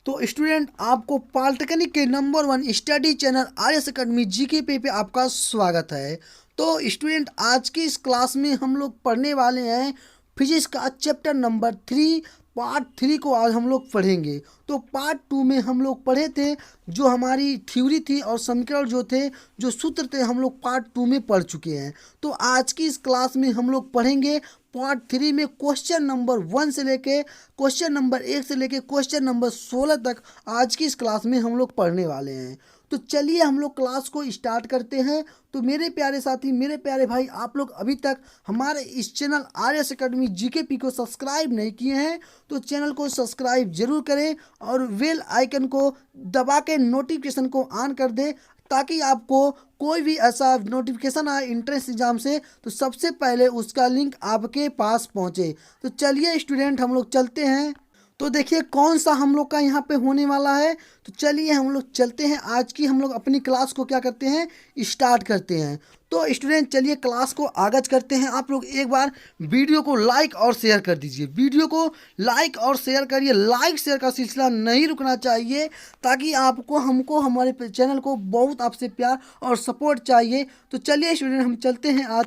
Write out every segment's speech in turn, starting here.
तो स्टूडेंट आपको पॉलिटेक्निक के number 1 study channel RS. Academy GK पे आपका स्वागत है। तो स्टूडेंट आज की इस क्लास में हम लोग पढ़ने वाले हैं फिजिक्स का चैप्टर नंबर 3 पार्ट 3 को आज हम लोग पढ़ेंगे। तो पार्ट 2 में हम लोग पढ़े थे जो हमारी थ्योरी थी और समीकरण जो थे जो सूत्र थे हम लोग पार्ट 2 में पढ़ चुके हैं। तो आज की इस क्लास में हम लोग पढ़ेंगे पार्ट 3 में क्वेश्चन नंबर 1 से लेके क्वेश्चन नंबर 1 से लेके क्वेश्चन नंबर 16 तक आज की इस क्लास में हम लोग पढ़ने वाले हैं। तो चलिए हम लोग क्लास को स्टार्ट करते हैं। तो मेरे प्यारे साथी, मेरे प्यारे भाई, आप लोग अभी तक हमारे इस चैनल आर.एस. अकेडमी जीके को सब्सक्राइब नहीं किए हैं तो चैनल को सब्सक्राइब जरूर करें और बेल आइकन को दबा के नोटिफिकेशन को ऑन कर दें ताकि आपको कोई भी ऐसा नोटिफिकेशन आए इंट्रेंस एग्जाम से तो सबसे पहले उसका लिंक आपके पास पहुंचे। तो चलिए स्टूडेंट हम लोग चलते हैं। तो देखिए कौन सा हम लोग का यहाँ पे होने वाला है। तो चलिए हम लोग चलते हैं, आज की हम लोग अपनी क्लास को क्या करते हैं, स्टार्ट करते हैं। तो स्टूडेंट चलिए क्लास को आगाज करते हैं। आप लोग एक बार वीडियो को लाइक और शेयर कर दीजिए, वीडियो को लाइक और शेयर करिए। लाइक शेयर का सिलसिला नहीं रुकना चाहिए ताकि आपको हमको हमारे चैनल को बहुत आपसे प्यार और सपोर्ट चाहिए। तो चलिए स्टूडेंट हम चलते हैं आज।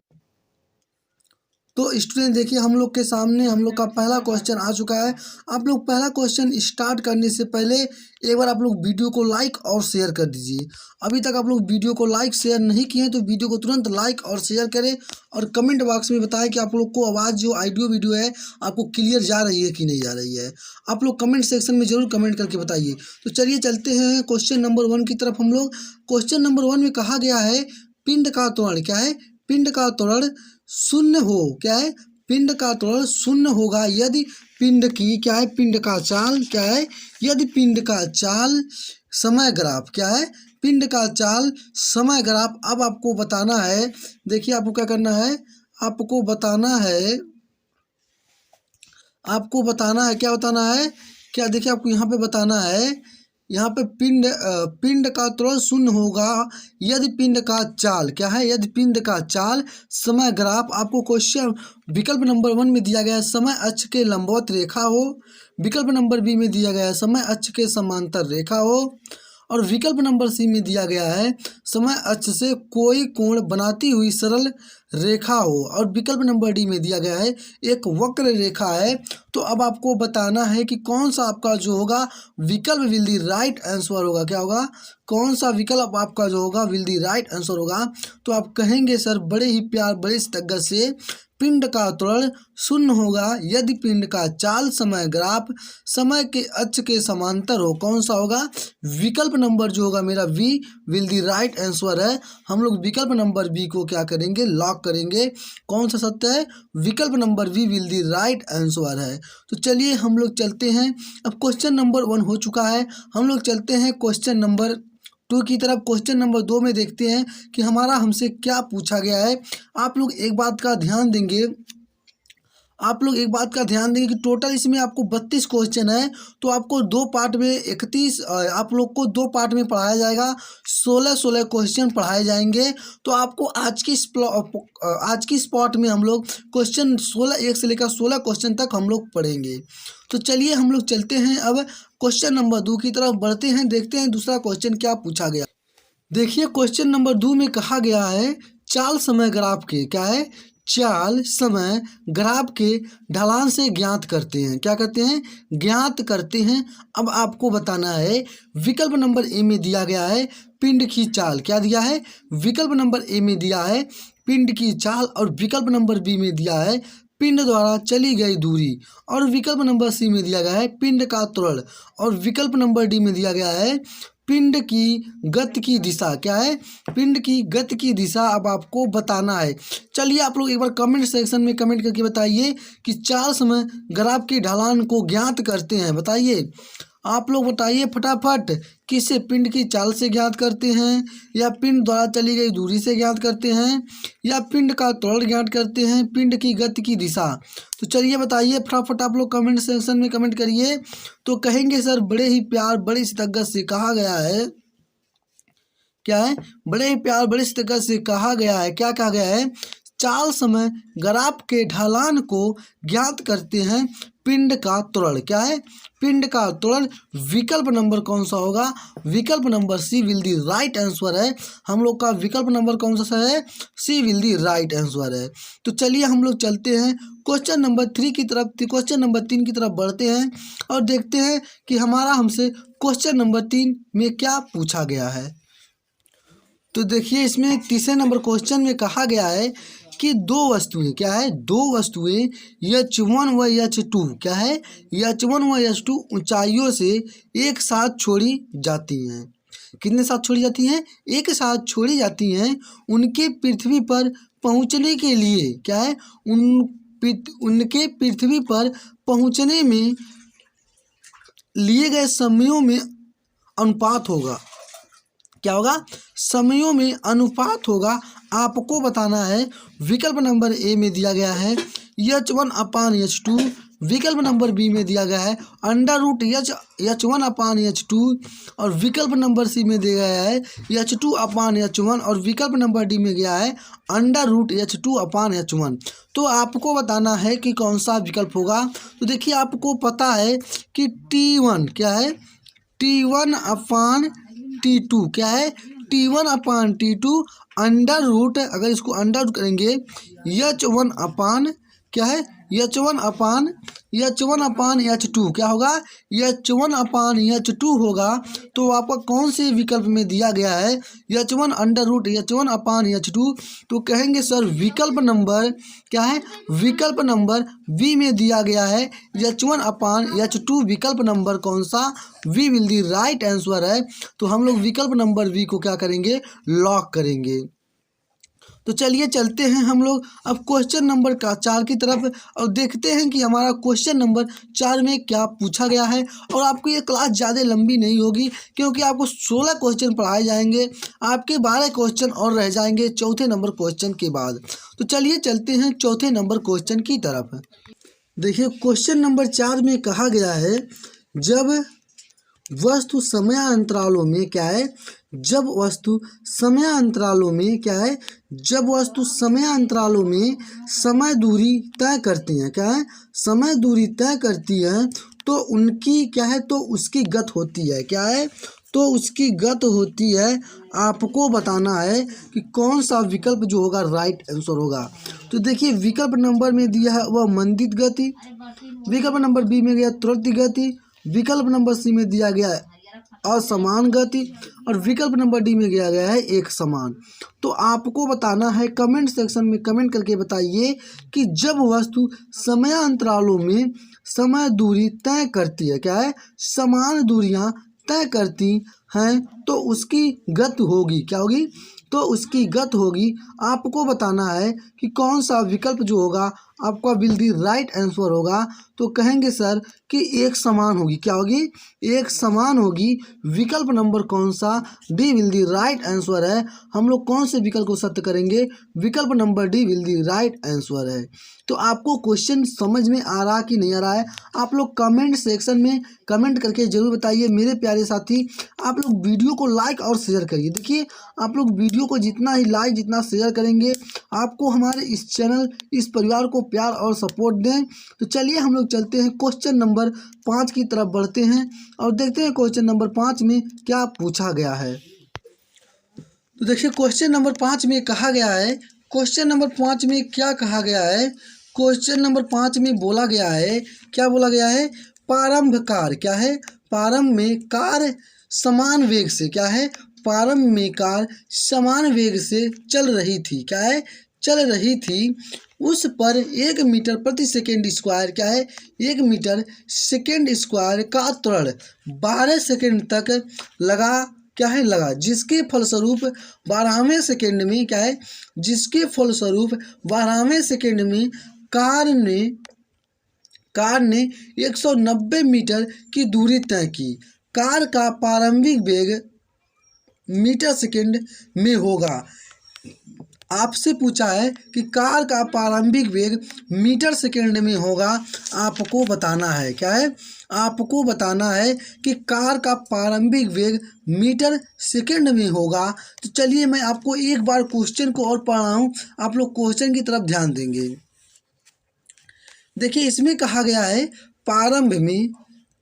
तो स्टूडेंट देखिए हम लोग के सामने हम लोग का पहला क्वेश्चन आ चुका है। आप लोग पहला क्वेश्चन स्टार्ट करने से पहले एक बार आप लोग वीडियो को लाइक और शेयर कर दीजिए। अभी तक आप लोग वीडियो को लाइक शेयर नहीं किए हैं तो वीडियो को तुरंत लाइक और शेयर करें और कमेंट बॉक्स में बताएं कि आप लोग को आवाज़ जो ऑडियो वीडियो है आपको क्लियर जा रही है कि नहीं जा रही है। आप लोग कमेंट सेक्शन में जरूर कमेंट करके बताइए। तो चलिए चलते हैं क्वेश्चन नंबर 1 की तरफ। हम लोग क्वेश्चन नंबर 1 में कहा गया है पिंड का त्वरण क्या है, पिंड का त्वरण शून्य हो, क्या है, पिंड का त्वरण शून्य होगा यदि पिंड की क्या है, पिंड का चाल क्या है, यदि पिंड का चाल समय ग्राफ क्या है, पिंड का चाल समय ग्राफ। अब आपको बताना है, देखिए आपको क्या करना है, आपको बताना है, आपको बताना है, क्या बताना है, क्या देखिए आपको यहाँ पे बताना है, यहाँ पे पिंड का त्वरण शून्य होगा यदि पिंड का चाल क्या है, यदि पिंड का चाल समय ग्राफ। आपको क्वेश्चन विकल्प नंबर 1 में दिया गया है समय अक्ष के लंबवत रेखा हो, विकल्प नंबर बी में दिया गया है समय अक्ष के समांतर रेखा हो और विकल्प नंबर सी में दिया गया है समय अक्ष से कोई कोण बनाती हुई सरल रेखा हो और विकल्प नंबर डी में दिया गया है एक वक्र रेखा है। तो अब आपको बताना है कि कौन सा आपका जो होगा विकल्प विल दी राइट आंसर होगा, क्या होगा, कौन सा विकल्प आपका जो होगा विल दी राइट आंसर होगा। तो आप कहेंगे सर बड़े ही प्यार बड़े सतर्कता से पिंड का त्वरण शून्य होगा यदि पिंड का चाल समय ग्राफ समय के अक्ष के समांतर हो। कौन सा होगा, विकल्प नंबर जो होगा मेरा B will the right answer है। हम लोग विकल्प नंबर बी को क्या करेंगे, लॉक करेंगे। कौन सा सत्य है, विकल्प number B will the right answer है। तो चलिए हम लोग चलते हैं, अब क्वेश्चन नंबर 1 हो चुका है, हम लोग चलते हैं क्वेश्चन नंबर 2 की तरफ। क्वेश्चन नंबर 2 में देखते हैं कि हमारा हमसे क्या पूछा गया है। आप लोग एक बात का ध्यान देंगे, आप लोग एक बात का ध्यान देंगे कि टोटल इसमें आपको 32 क्वेश्चन है। तो आपको 2 पार्ट में 31 आप लोग को 2 पार्ट में पढ़ाया जाएगा, 16 क्वेश्चन पढ़ाए जाएंगे। तो आपको आज की स्पॉट में हम लोग क्वेश्चन 1 से लेकर 16 क्वेश्चन तक हम लोग पढ़ेंगे। तो चलिए हम लोग चलते हैं, अब क्वेश्चन नंबर 2 की तरफ बढ़ते हैं, देखते हैं दूसरा क्वेश्चन क्या पूछा गया। देखिए क्वेश्चन नंबर 2 में कहा गया है चाल समय ग्राफ के क्या है, चाल समय ग्राफ के ढलान से ज्ञात करते हैं, क्या करते हैं, ज्ञात करते हैं। अब आपको बताना है, विकल्प नंबर ए में दिया गया है पिंड की चाल, क्या दिया है, विकल्प नंबर ए में दिया है पिंड की चाल और विकल्प नंबर बी में दिया है पिंड द्वारा चली गई दूरी और विकल्प नंबर सी में दिया गया है पिंड का त्वरण और विकल्प नंबर डी में दिया गया है पिंड की गति की दिशा, क्या है, पिंड की गति की दिशा। अब आपको बताना है, चलिए आप लोग एक बार कमेंट सेक्शन में कमेंट करके बताइए कि चाल समय ग्राफ की ढलान को ज्ञात करते हैं। बताइए, आप लोग बताइए फटाफट, किससे, पिंड की चाल से ज्ञात करते हैं या पिंड द्वारा चली गई दूरी से ज्ञात करते हैं या पिंड का त्वरण ज्ञात करते हैं, पिंड की गति की दिशा। तो चलिए बताइए फटाफट, आप लोग कमेंट सेक्शन में कमेंट करिए। तो कहेंगे सर बड़े ही प्यार बड़ी सतर्कता से कहा गया है, क्या है, बड़े ही प्यार बड़ी सतर्कता से कहा गया है, क्या कहा गया है, चाल समय ग्राफ के ढलान को ज्ञात करते हैं पिंड का त्वरण। क्या है? पिंड का त्वरण। विकल्प नंबर कौन सा होगा? विकल्प number C will the right answer है। हम लोग का विकल्प नंबर कौन सा है? C will the right answer है। तो चलिए हम लोग चलते हैं क्वेश्चन नंबर 3 की तरफ, क्वेश्चन नंबर 3 की तरफ बढ़ते हैं और देखते हैं कि हमारा हमसे क्वेश्चन नंबर 3 में क्या पूछा गया है। तो देखिए इसमें तीसरे नंबर क्वेश्चन में कहा गया है कि दो वस्तुएं, क्या है? दो वस्तुएं H1 व H2, क्या है? H1 व H2 ऊंचाइयों से एक साथ छोड़ी जाती हैं। कितने साथ छोड़ी जाती हैं? एक साथ छोड़ी जाती हैं। उनके पृथ्वी पर पहुंचने के लिए, क्या है? उनके पृथ्वी पर पहुंचने में लिए गए समयों में अनुपात होगा। क्या होगा? समयों में अनुपात होगा। आपको बताना है। विकल्प नंबर ए में दिया गया है H1/H2, विकल्प नंबर बी में दिया गया है √H1/H2 और विकल्प नंबर सी में दिया गया है H2/H1 और विकल्प नंबर डी में गया है √H2/H1। तो आपको बताना है कि कौन सा विकल्प होगा। तो देखिए आपको पता है कि T1, क्या है? T1/T2, क्या है? T1/T2 अंडर रूट, अगर इसको अंडर रूट करेंगे H1 क्या है? H1/H2 क्या होगा? H1/H2 होगा। तो आपका कौन से विकल्प में दिया गया है H1 तो कहेंगे सर विकल्प नंबर, क्या है? विकल्प नंबर बी में दिया गया है H1/H2। विकल्प नंबर कौन सा? B will the right answer है। तो हम लोग विकल्प नंबर बी को क्या करेंगे? लॉक करेंगे। तो चलिए चलते हैं हम लोग अब क्वेश्चन नंबर 4 की तरफ और देखते हैं कि हमारा क्वेश्चन नंबर 4 में क्या पूछा गया है। और आपको ये क्लास ज़्यादा लंबी नहीं होगी क्योंकि आपको 16 क्वेश्चन पढ़ाए जाएंगे। आपके 12 क्वेश्चन और रह जाएंगे चौथे नंबर क्वेश्चन के बाद। तो चलिए चलते हैं चौथे नंबर क्वेश्चन की तरफ। देखिए क्वेश्चन नंबर 4 में कहा गया है जब वस्तु समयांतरालों में, क्या है? जब वस्तु समयांतरालों में, क्या है? जब वस्तु समयांतरालों में समय दूरी तय करती हैं, क्या है? समय दूरी तय करती हैं तो उनकी, क्या है? तो उसकी गति होती है, क्या है? तो उसकी गति होती है। आपको बताना है कि कौन सा विकल्प जो होगा राइट आंसर होगा। तो देखिए विकल्प नंबर में दिया है वह मंदित गति, विकल्प नंबर बी में गया त्वरित गति, विकल्प नंबर सी में दिया गया है असमान गति और विकल्प नंबर डी में दिया गया है एक समान। तो आपको बताना है, कमेंट सेक्शन में कमेंट करके बताइए कि जब वस्तु समयांतरालों में समय दूरी तय करती है, क्या है? समान दूरियां तय करती हैं तो उसकी गति होगी, क्या होगी? तो उसकी गति होगी। आपको बताना है कि कौन सा विकल्प जो होगा आपका विल दी राइट आंसर होगा। तो कहेंगे सर कि एक समान होगी, क्या होगी? एक समान होगी। विकल्प नंबर कौन सा? D will the right answer है। हम लोग कौन से विकल्प को सत्य करेंगे? विकल्प number D will the right answer है। तो आपको क्वेश्चन समझ में आ रहा कि नहीं आ रहा है? आप लोग कमेंट सेक्शन में कमेंट करके जरूर बताइए। मेरे प्यारे साथी आप लोग वीडियो को लाइक और शेयर करिए। देखिए आप लोग वीडियो को जितना ही लाइक, जितना शेयर करेंगे आपको हमारे इस चैनल, इस परिवार को प्यार और सपोर्ट दें। तो चलिए हम लोग चलते हैं क्वेश्चन नंबर 5 की तरफ बढ़ते हैं और देखते हैं क्वेश्चन नंबर 5 में क्या पूछा गया है। तो देखिए क्वेश्चन नंबर 5 में कहा गया है, क्वेश्चन नंबर 5 में क्या कहा गया है? क्वेश्चन नंबर 5 में बोला गया है, क्या बोला गया है? प्रारंभ कार, क्या है? प्रारंभ में कार समान वेग से, क्या है? प्रारंभ में कार समान वेग से चल रही थी, क्या है? चल रही थी। उस पर 1 मीटर प्रति सेकेंड स्क्वायर, क्या है? 1 मीटर सेकेंड स्क्वायर का त्वरण 12 सेकेंड तक लगा, क्या है? लगा, जिसके फलस्वरूप 12वें सेकेंड में, क्या है? जिसके फलस्वरूप 12वें सेकेंड में कार ने 190 मीटर की दूरी तय की। कार का प्रारंभिक वेग मीटर सेकेंड में होगा। आपसे पूछा है कि कार का प्रारंभिक वेग मीटर सेकेंड में होगा। आपको बताना है, क्या है? आपको बताना है कि कार का प्रारंभिक वेग मीटर सेकेंड में होगा। तो चलिए मैं आपको एक बार क्वेश्चन को और पढ़ रहा हूँ, आप लोग क्वेश्चन की तरफ ध्यान देंगे। देखिए इसमें कहा गया है प्रारंभ में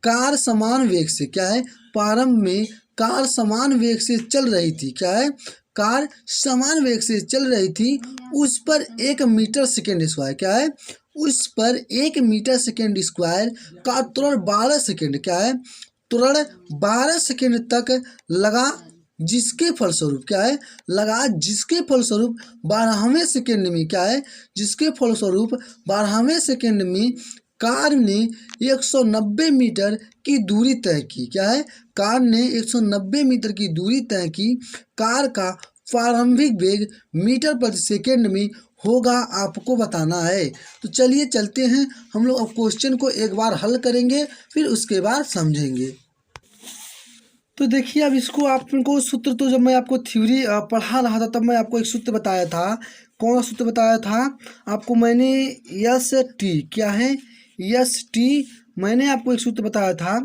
कार समान वेग से, क्या है, प्रारंभ में कार समान वेग से चल रही थी, क्या है, कार समान वेग से चल रही थी, उस पर 1 मीटर सेकेंड स्क्वायर, क्या है, उस पर 1 मीटर सेकेंड स्क्वायर का त्वरण 12 सेकेंड, क्या है, त्वरण 12 सेकेंड तक लगा, जिसके फलस्वरूप, क्या है, लगा, जिसके फलस्वरूप 12वें सेकेंड में, क्या है, जिसके फलस्वरूप 12वें सेकेंड में कार ने 190 मीटर की दूरी तय की, क्या है, कार ने 190 मीटर की दूरी तय की। कार का प्रारंभिक वेग मीटर प्रति सेकेंड में होगा, आपको बताना है। तो चलिए चलते हैं, हम लोग अब क्वेश्चन को एक बार हल करेंगे, फिर उसके बाद समझेंगे। तो देखिए अब इसको आपको सूत्र, तो जब मैं आपको थ्योरी पढ़ा रहा था तब मैं आपको एक सूत्र बताया था। कौन सा सूत्र बताया था आपको मैंने? एस टी, क्या है, एस टी, मैंने आपको एक सूत्र बताया था।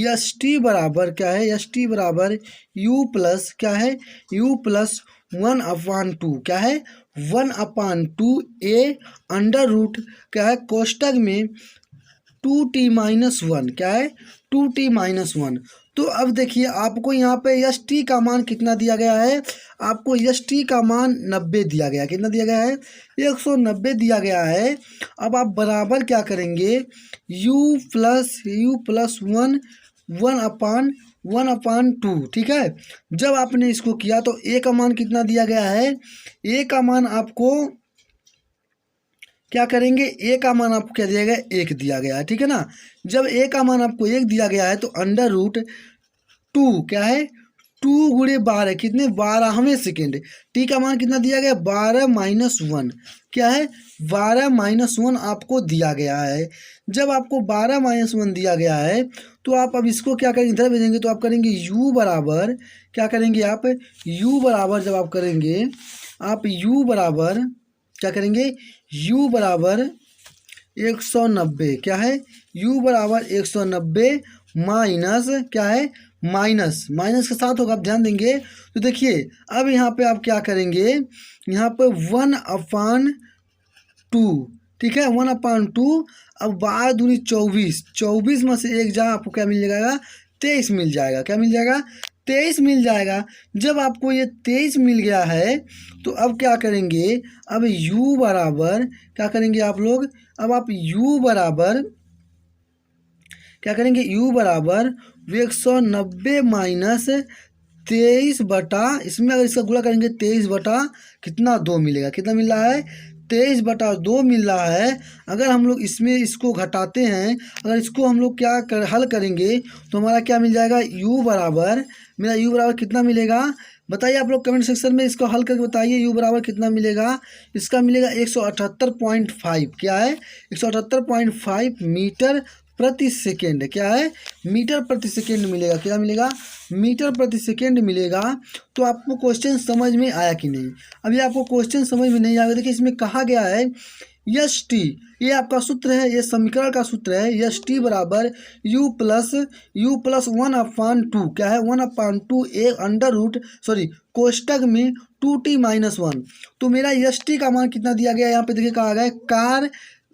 एस टी बराबर, क्या है, एस टी बराबर यू प्लस, क्या है, यू प्लस 1/2, क्या है, 1/2 ए अंडर रूट, क्या है, कोष्टक में 2t-1, क्या है, 2t-1। तो अब देखिए आपको यहाँ पे एस टी का मान कितना दिया गया है, आपको एस टी का मान 90 दिया गया है। कितना दिया गया है? 190 दिया गया है। अब आप बराबर क्या करेंगे, u+1 1/2, ठीक है। जब आपने इसको किया तो ए का मान कितना दिया गया है, ए का मान आपको क्या करेंगे, ए का मान आपको क्या दिया गया है, 1 दिया गया है, ठीक है ना। जब ए का मान आपको 1 दिया गया है तो अंडर रूट 2, क्या है, 2 × 12, कितने, 12वें सेकेंड। टी का मान कितना दिया गया, 12-1, क्या है, 12-1 आपको दिया गया है। जब आपको 12-1 दिया गया है तो आप अब इसको क्या करेंगे, इधर भेजेंगे तो आप करेंगे u बराबर, क्या करेंगे आप, u बराबर, जब आप करेंगे आप u बराबर क्या करेंगे, u बराबर 190, क्या है, u बराबर 190 माइनस, क्या है, माइनस के साथ होगा, आप ध्यान देंगे। तो देखिए अब यहाँ पे आप क्या करेंगे, यहाँ पे 1/2, ठीक है, 1/2। अब 12×2 24, 24 में से 1 जा, आपको क्या मिल जाएगा, 23 मिल जाएगा। क्या मिल जाएगा, 23 मिल जाएगा। जब आपको ये 23 मिल गया है तो अब क्या करेंगे, अब u बराबर क्या करेंगे आप लोग, अब आप u बराबर क्या करेंगे, u बराबर 190 माइनस 23 बटा, इसमें अगर इसका गुणा करेंगे 23 बटा कितना 2 मिलेगा, कितना मिल रहा है, 23/2 मिल रहा है। अगर हम लोग इसमें इसको घटाते हैं, अगर इसको हम लोग हल करेंगे तो हमारा क्या मिल जाएगा, u बराबर, मेरा u बराबर कितना मिलेगा, बताइए आप लोग कमेंट सेक्शन में, इसको हल करके बताइए u बराबर कितना मिलेगा। इसका मिलेगा 178.5, क्या है, 178.5 मीटर प्रति सेकेंड, क्या है, मीटर प्रति सेकेंड मिलेगा। क्या मिलेगा, मीटर प्रति सेकेंड मिलेगा। तो आपको क्वेश्चन समझ में आया कि नहीं? अभी आपको क्वेश्चन समझ में नहीं आया, देखिए इसमें कहा गया है एस टी, ये आपका सूत्र है, ये समीकरण का सूत्र है, एस टी बराबर u प्लस 1/2, क्या है, 1/2 ए अंडर रूट, सॉरी, कोष्टक में 2t-1। तो मेरा एस टी का मान कितना दिया गया, यहाँ पे देखिए कहा गया है कार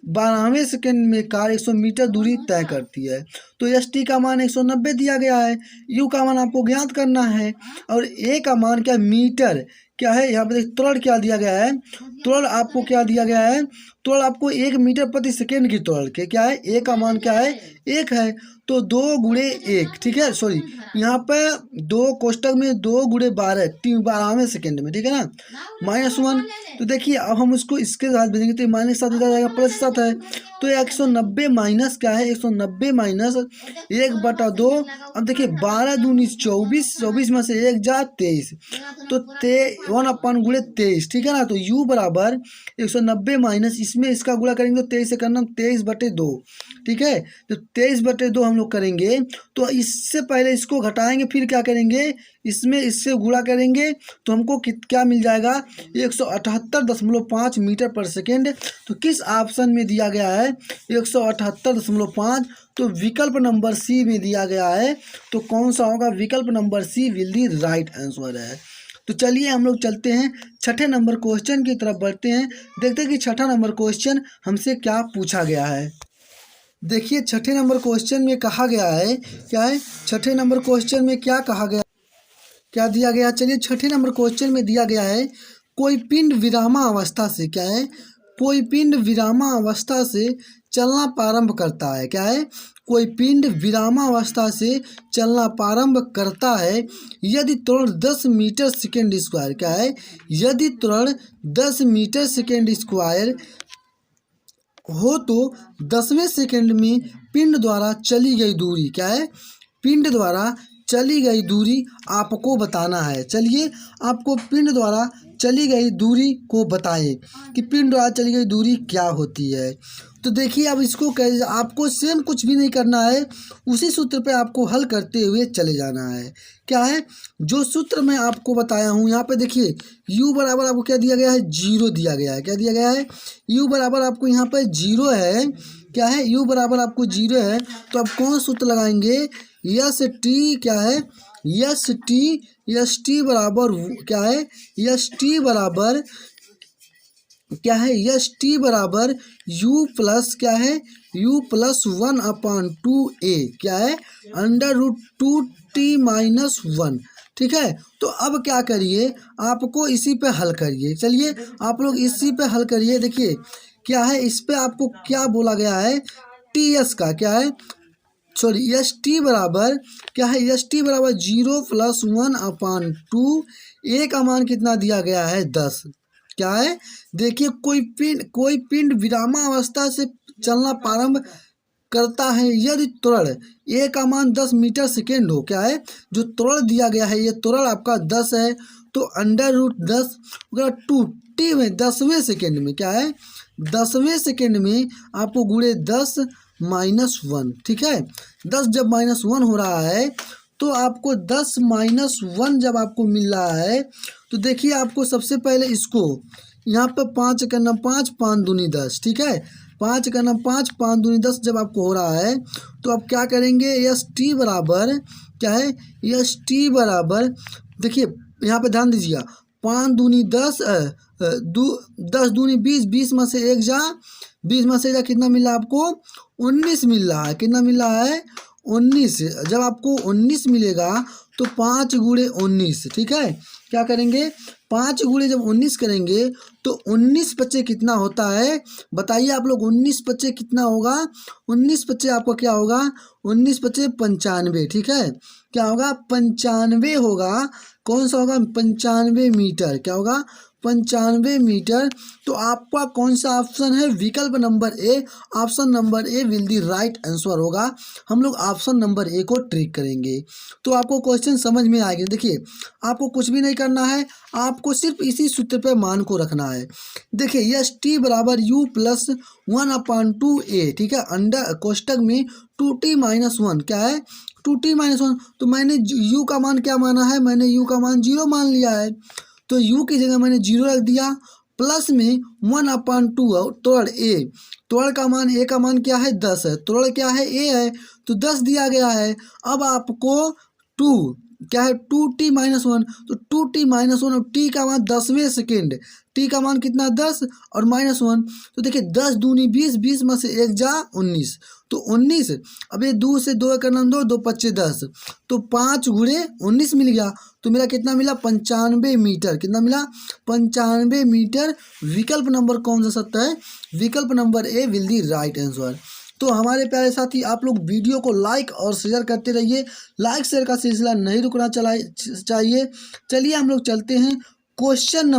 12वें सेकेंड में कार 100 मीटर दूरी तय करती है। तो एस टी का मान 190 दिया गया है, यू का मान आपको ज्ञात करना है, और ए का मान क्या, मीटर, क्या है, यहाँ पे त्वरण क्या दिया गया है, त्वरण आपको क्या दिया गया है, त्वरण आपको 1 मीटर प्रति सेकेंड की त्वरण के क्या है, ए का मान क्या है, 1 है। तो 2 × 1, ठीक है, सॉरी, यहाँ पे 2 कोष्टक में 2 × 12, 12वें सेकेंड में, ठीक है ना, -1। तो देखिए अब हम उसको इसके साथ भेजेंगे तो माइनस साथ इधर जाएगा, प्लस साथ है, तो 190 माइनस क्या है, 190 माइनस 1/2। अब देखिए 12×2 24, 24 में से 1 जा 23, तो 1/23, ठीक है ना। तो u बराबर 190 माइनस, इसमें इसका गुणा करेंगे तो 23 से करना, 23/2, ठीक है। तो 23/2 हम लोग करेंगे, तो इससे पहले इसको घटाएंगे, फिर क्या करेंगे, इसमें इससे गुणा करेंगे तो हमको क्या मिल जाएगा, 178.5 मीटर पर सेकेंड। तो किस ऑप्शन में दिया गया है, 178.5, तो विकल्प नंबर सी में दिया गया है। तो कौन सा होगा, विकल्प number C will the right answer है। तो चलिए हम लोग चलते हैं छठे नंबर क्वेश्चन की तरफ बढ़ते हैं, देखते हैं कि छठा नंबर क्वेश्चन हमसे क्या पूछा गया है। देखिए छठे नंबर क्वेश्चन में कहा गया है, क्या है छठे नंबर क्वेश्चन में क्या कहा गया, क्या दिया गया। चलिए छठे नंबर क्वेश्चन में दिया गया है कोई पिंड विरामावस्था से, क्या है कोई पिंड विरामावस्था से चलना प्रारंभ करता है, क्या है कोई पिंड विरामावस्था से चलना प्रारंभ करता है यदि त्वरण 10 मीटर सेकेंड स्क्वायर, क्या है यदि त्वरण 10 मीटर सेकेंड स्क्वायर हो तो 10वें सेकंड में पिंड द्वारा चली गई दूरी, क्या है पिंड द्वारा चली गई दूरी आपको बताना है। चलिए आपको पिंड द्वारा चली गई दूरी को बताएं कि पिंड द्वारा चली गई दूरी क्या होती है। तो देखिए अब इसको आपको सेम कुछ भी नहीं करना है, उसी सूत्र पे आपको हल करते हुए चले जाना है। क्या है जो सूत्र मैं आपको बताया हूँ, यहाँ पे देखिए u बराबर आपको क्या दिया गया है, 0 दिया गया है। क्या दिया गया है, u बराबर आपको यहाँ पे 0 है, क्या है u बराबर आपको 0 है। तो आप कौन सूत्र लगाएंगे, यस टी, क्या है यस टी बराबर क्या है यस टी बराबर क्या है यस टी बराबर u प्लस क्या है u प्लस 1/2a, क्या है √2t-1। ठीक है, तो अब क्या करिए आपको इसी पे हल करिए। चलिए आप लोग इसी पे हल करिए। देखिए क्या है इस पे आपको क्या बोला गया है, टी एस का क्या है सॉरी एस टी बराबर क्या है एस टी बराबर 0 प्लस 1/2, ए का मान कितना दिया गया है 10। क्या है देखिए कोई पिंड विरामावस्था से चलना प्रारंभ करता है यदि त्वरण ए का मान 10 मीटर सेकेंड हो, क्या है जो त्वरण दिया गया है ये त्वरण आपका 10 है, तो √10 टू टी में 10वें सेकेंड में, क्या है 10वें सेकेंड में आपको गुणे 10 -1। ठीक है, 10 जब -1 हो रहा है तो आपको 10 -1 जब आपको मिल रहा है तो देखिए आपको सबसे पहले इसको यहाँ पे 5 करना 5 5 दूनी 10। ठीक है, 5 करना 5 5 दूनी 10 जब आपको हो रहा है तो आप क्या करेंगे एस टी बराबर क्या है एस टी बराबर देखिए यहाँ पे ध्यान दीजिएगा 5 दूनी 10 10 दूनी 20, 20 में से 1 जा 20 में से जा कितना मिला आपको 19 मिल रहा है। कितना मिल रहा है 19। जब आपको 19 मिलेगा तो 5 गुणे 19। ठीक है, क्या करेंगे 5 गुणे जब 19 करेंगे तो 19 बच्चे कितना होता है बताइए आप लोग, 19 बच्चे कितना होगा, 19 बच्चे आपका क्या होगा 19 बच्चे 95। ठीक है, क्या होगा 95 होगा, कौन सा होगा 95 मीटर, क्या होगा 95 मीटर। तो आपका कौन सा ऑप्शन है विकल्प number A, option number A will the right answer होगा। हम लोग ऑप्शन नंबर ए को ट्रिक करेंगे तो आपको क्वेश्चन समझ में आएगा। देखिए आपको कुछ भी नहीं करना है, आपको सिर्फ इसी सूत्र पे मान को रखना है। देखिए यस टी बराबर u प्लस 1/2a। ठीक है, अंडर कोष्टक में 2t-1 क्या है 2t-1। तो मैंने u का मान क्या माना है, मैंने u का मान 0 मान लिया है, तो u की जगह मैंने 0 रख दिया, प्लस में 1/2 त्वरण a, त्वरण का मान a का मान क्या है 10 है, त्वरण क्या है a है तो 10 दिया गया है। अब आपको 2 क्या है 2t-1, तो 2t-1 और t का मान 10वें सेकेंड, t का मान कितना 10 और -1, तो देखिए 10 दूनी 20, 20 में से 1 जा 19, तो 19। अब ये 2 से 2 करना 2 2 25 10, तो 5 गुणे 19 मिल गया, तो मेरा कितना मिला 95 मीटर। कितना मिला 95 मीटर। विकल्प नंबर कौन सा सत्य है, विकल्प number A will the right answer. तो हमारे प्यारे साथी आप लोग वीडियो को लाइक और शेयर करते रहिए, लाइक शेयर का सिलसिला नहीं रुकना चाहिए। चलिए हम लोग चलते हैं क्वेश्चन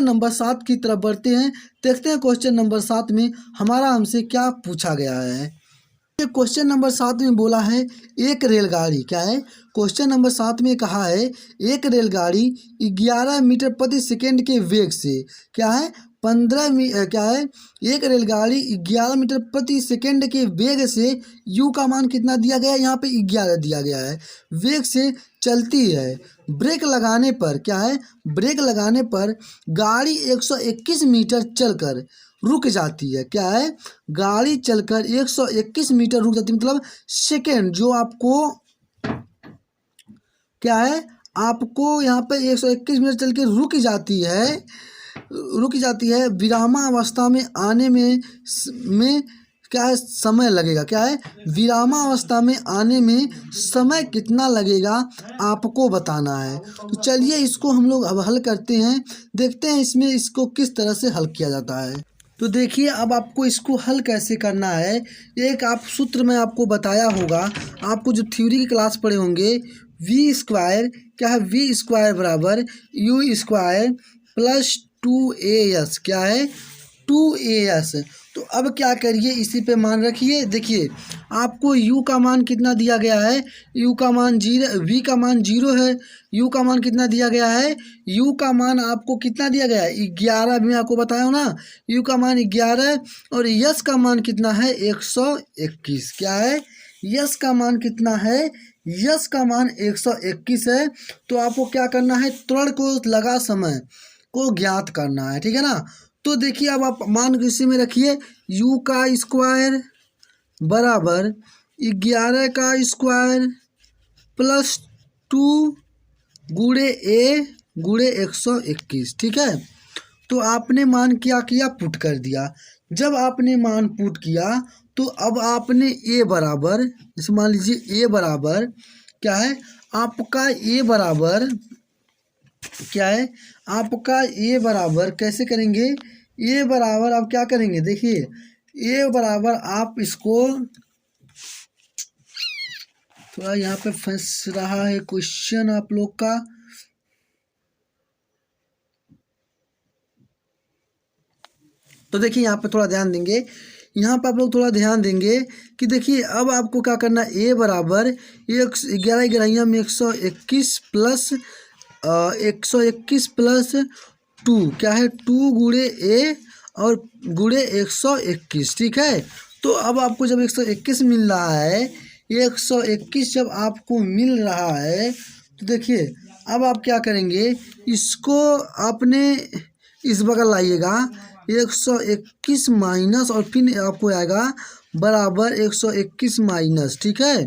नंबर 7 की तरफ बढ़ते हैं, देखते हैं क्वेश्चन नंबर 7 में हमारा हमसे क्या पूछा गया है। क्वेश्चन नंबर 7 में बोला है एक रेलगाड़ी, क्या है क्वेश्चन नंबर 7 में कहा है एक रेलगाड़ी 11 मीटर प्रति सेकेंड के वेग से क्या है क्या है एक रेलगाड़ी 11 मीटर प्रति सेकेंड के वेग से u का मान कितना दिया गया है, यहाँ पे 11 दिया गया है, वेग से चलती है। ब्रेक लगाने पर क्या है ब्रेक लगाने पर गाड़ी 121 मीटर चलकर रुक जाती है। क्या है गाड़ी चलकर 121 मीटर रुक जाती है, मतलब सेकेंड जो आपको क्या है आपको यहाँ पे 121 मीटर चल के रुक जाती है, रुक जाती है, विरामावस्था में आने में क्या है, समय लगेगा। क्या है, विरामावस्था में आने में समय कितना लगेगा आपको बताना है। तो चलिए इसको हम लोग अब हल करते हैं, देखते हैं इसमें इसको किस तरह से हल किया जाता है। तो देखिए अब आपको इसको हल कैसे करना है। एक आप सूत्र में आपको बताया होगा, आपको जो थ्योरी की क्लास पढ़े होंगे, वी स्क्वायर क्या है, वी स्क्वायर बराबर यू स्क्वायर प्लस 2as, क्या है 2as। तो अब क्या करिए, इसी पे मान रखिए। देखिए आपको u का मान कितना दिया गया है, u का मान 0, v का मान 0 है, u का मान कितना दिया गया है, u का मान आपको कितना दिया गया है 11, भी मैं आपको बताया हूँ ना, u का मान 11 और यस का मान कितना है 121। क्या है, यस का मान कितना है, यस का मान 121 है। तो आपको क्या करना है, त्वरण को लगा समय को ज्ञात करना है, ठीक है ना। तो देखिए अब आप मान इसी में रखिए, u का स्क्वायर बराबर 11 का स्क्वायर प्लस 2 गुणे a गुणे 121, ठीक है। तो आपने मान क्या किया, पुट कर दिया। जब आपने मान पुट किया तो अब आपने a बराबर, जैसे मान लीजिए a बराबर क्या है, आपका a बराबर क्या है, आपका a बराबर कैसे करेंगे, a बराबर आप क्या करेंगे, देखिए a बराबर आप इसको, थोड़ा यहाँ पे फंस रहा है क्वेश्चन आप लोग का। तो देखिए यहाँ पे थोड़ा ध्यान देंगे, यहाँ पर आप लोग थोड़ा ध्यान देंगे कि देखिए अब आपको क्या करना है, a बराबर 11 में 121 प्लस 121 प्लस 2, क्या है 2 गुणे a और गुणे 121, ठीक है। तो अब आपको जब 121 मिल रहा है, 121 जब आपको मिल रहा है तो देखिए अब आप क्या करेंगे, इसको आपने इस बगल लाइएगा, 121 माइनस और फिर आपको आएगा बराबर 121 माइनस, ठीक है,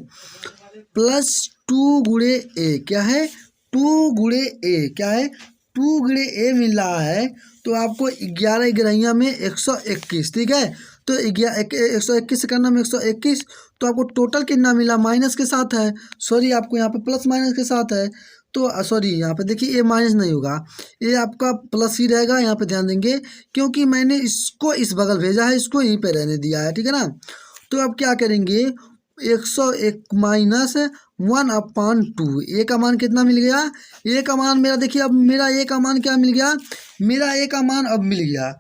प्लस 2 गुणे ए, क्या है 2 गुणे ए, क्या है 2 गुणे ए मिल रहा है। तो आपको 11 में 121, ठीक है। तो 121 से करना में 121, तो आपको टोटल कितना मिला, माइनस के साथ है, सॉरी आपको यहाँ पे प्लस माइनस के साथ है। तो सॉरी यहाँ पे देखिए ए माइनस नहीं होगा, ये आपका प्लस ही रहेगा, यहाँ पे ध्यान देंगे क्योंकि मैंने इसको इस बगल भेजा है, इसको यहीं पे रहने दिया है, ठीक है ना। तो अब क्या करेंगे, 101 माइनस 1/2, ए का मान कितना मिल गया, ए का मान मेरा देखिए, अब मेरा ए का मान क्या मिल गया, मेरा ए का मान अब मिल गया।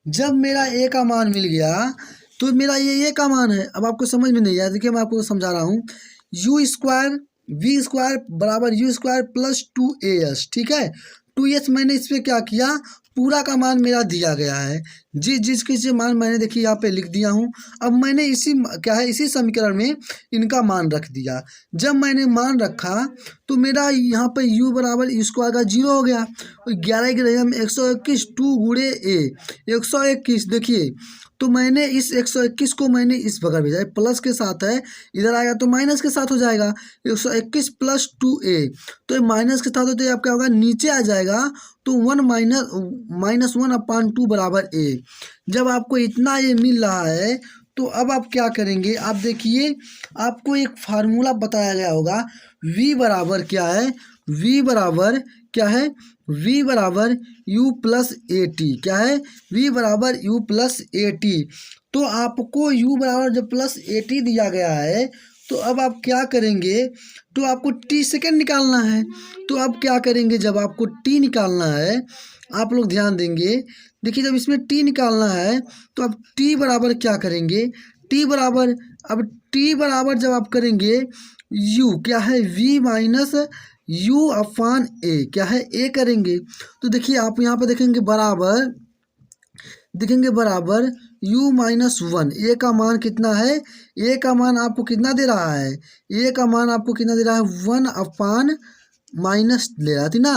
जब मेरा ए का मान मिल गया तो मेरा ये का मान है। अब आपको समझ में नहीं आया, देखिए मैं आपको समझा रहा हूँ, यू स्क्वायर वी स्क्वायर बराबर यू स्क्वायर प्लस 2as, ठीक है। 2s मैंने इस पर क्या किया, पूरा का मान मेरा दिया गया है, जिसके मान मैंने देखिए यहाँ पे लिख दिया हूँ। अब मैंने इसी क्या है, इसी समीकरण में इनका मान रख दिया। जब मैंने मान रखा तो मेरा यहाँ पे u बराबर यू स्क्वायर का 0 हो गया, 11 की जगह में 121, 2 गुणे a 121, देखिए तो मैंने इस 121 को मैंने इस बगल भेजा, प्लस के साथ है, इधर आएगा तो माइनस के साथ हो जाएगा, 121 प्लस 2a, तो ये माइनस के साथ होते तो आपका होगा नीचे आ जाएगा, तो 1 माइनस 1/2 बराबर a। जब आपको इतना ये मिल रहा है तो अब आप क्या करेंगे, आप देखिए आपको एक फार्मूला बताया गया होगा, v बराबर क्या है, v बराबर क्या है, v बराबर u प्लस ए टी, क्या है v बराबर u प्लस ए टी। तो आपको u बराबर जब प्लस ए टी दिया गया है तो अब आप क्या करेंगे, तो आपको t सेकेंड निकालना है। तो अब क्या करेंगे, जब आपको t निकालना है, आप लोग ध्यान देंगे, देखिए जब इसमें t निकालना है तो अब t बराबर क्या करेंगे, t बराबर, अब t बराबर जब आप करेंगे u, क्या है v minus u upon a, क्या है a करेंगे। तो देखिए आप यहाँ पर देखेंगे बराबर u माइनस 1, ए का मान कितना है, ए का मान आपको कितना दे रहा है, ए का मान आपको कितना दे रहा है 1/, माइनस ले रहा थी ना।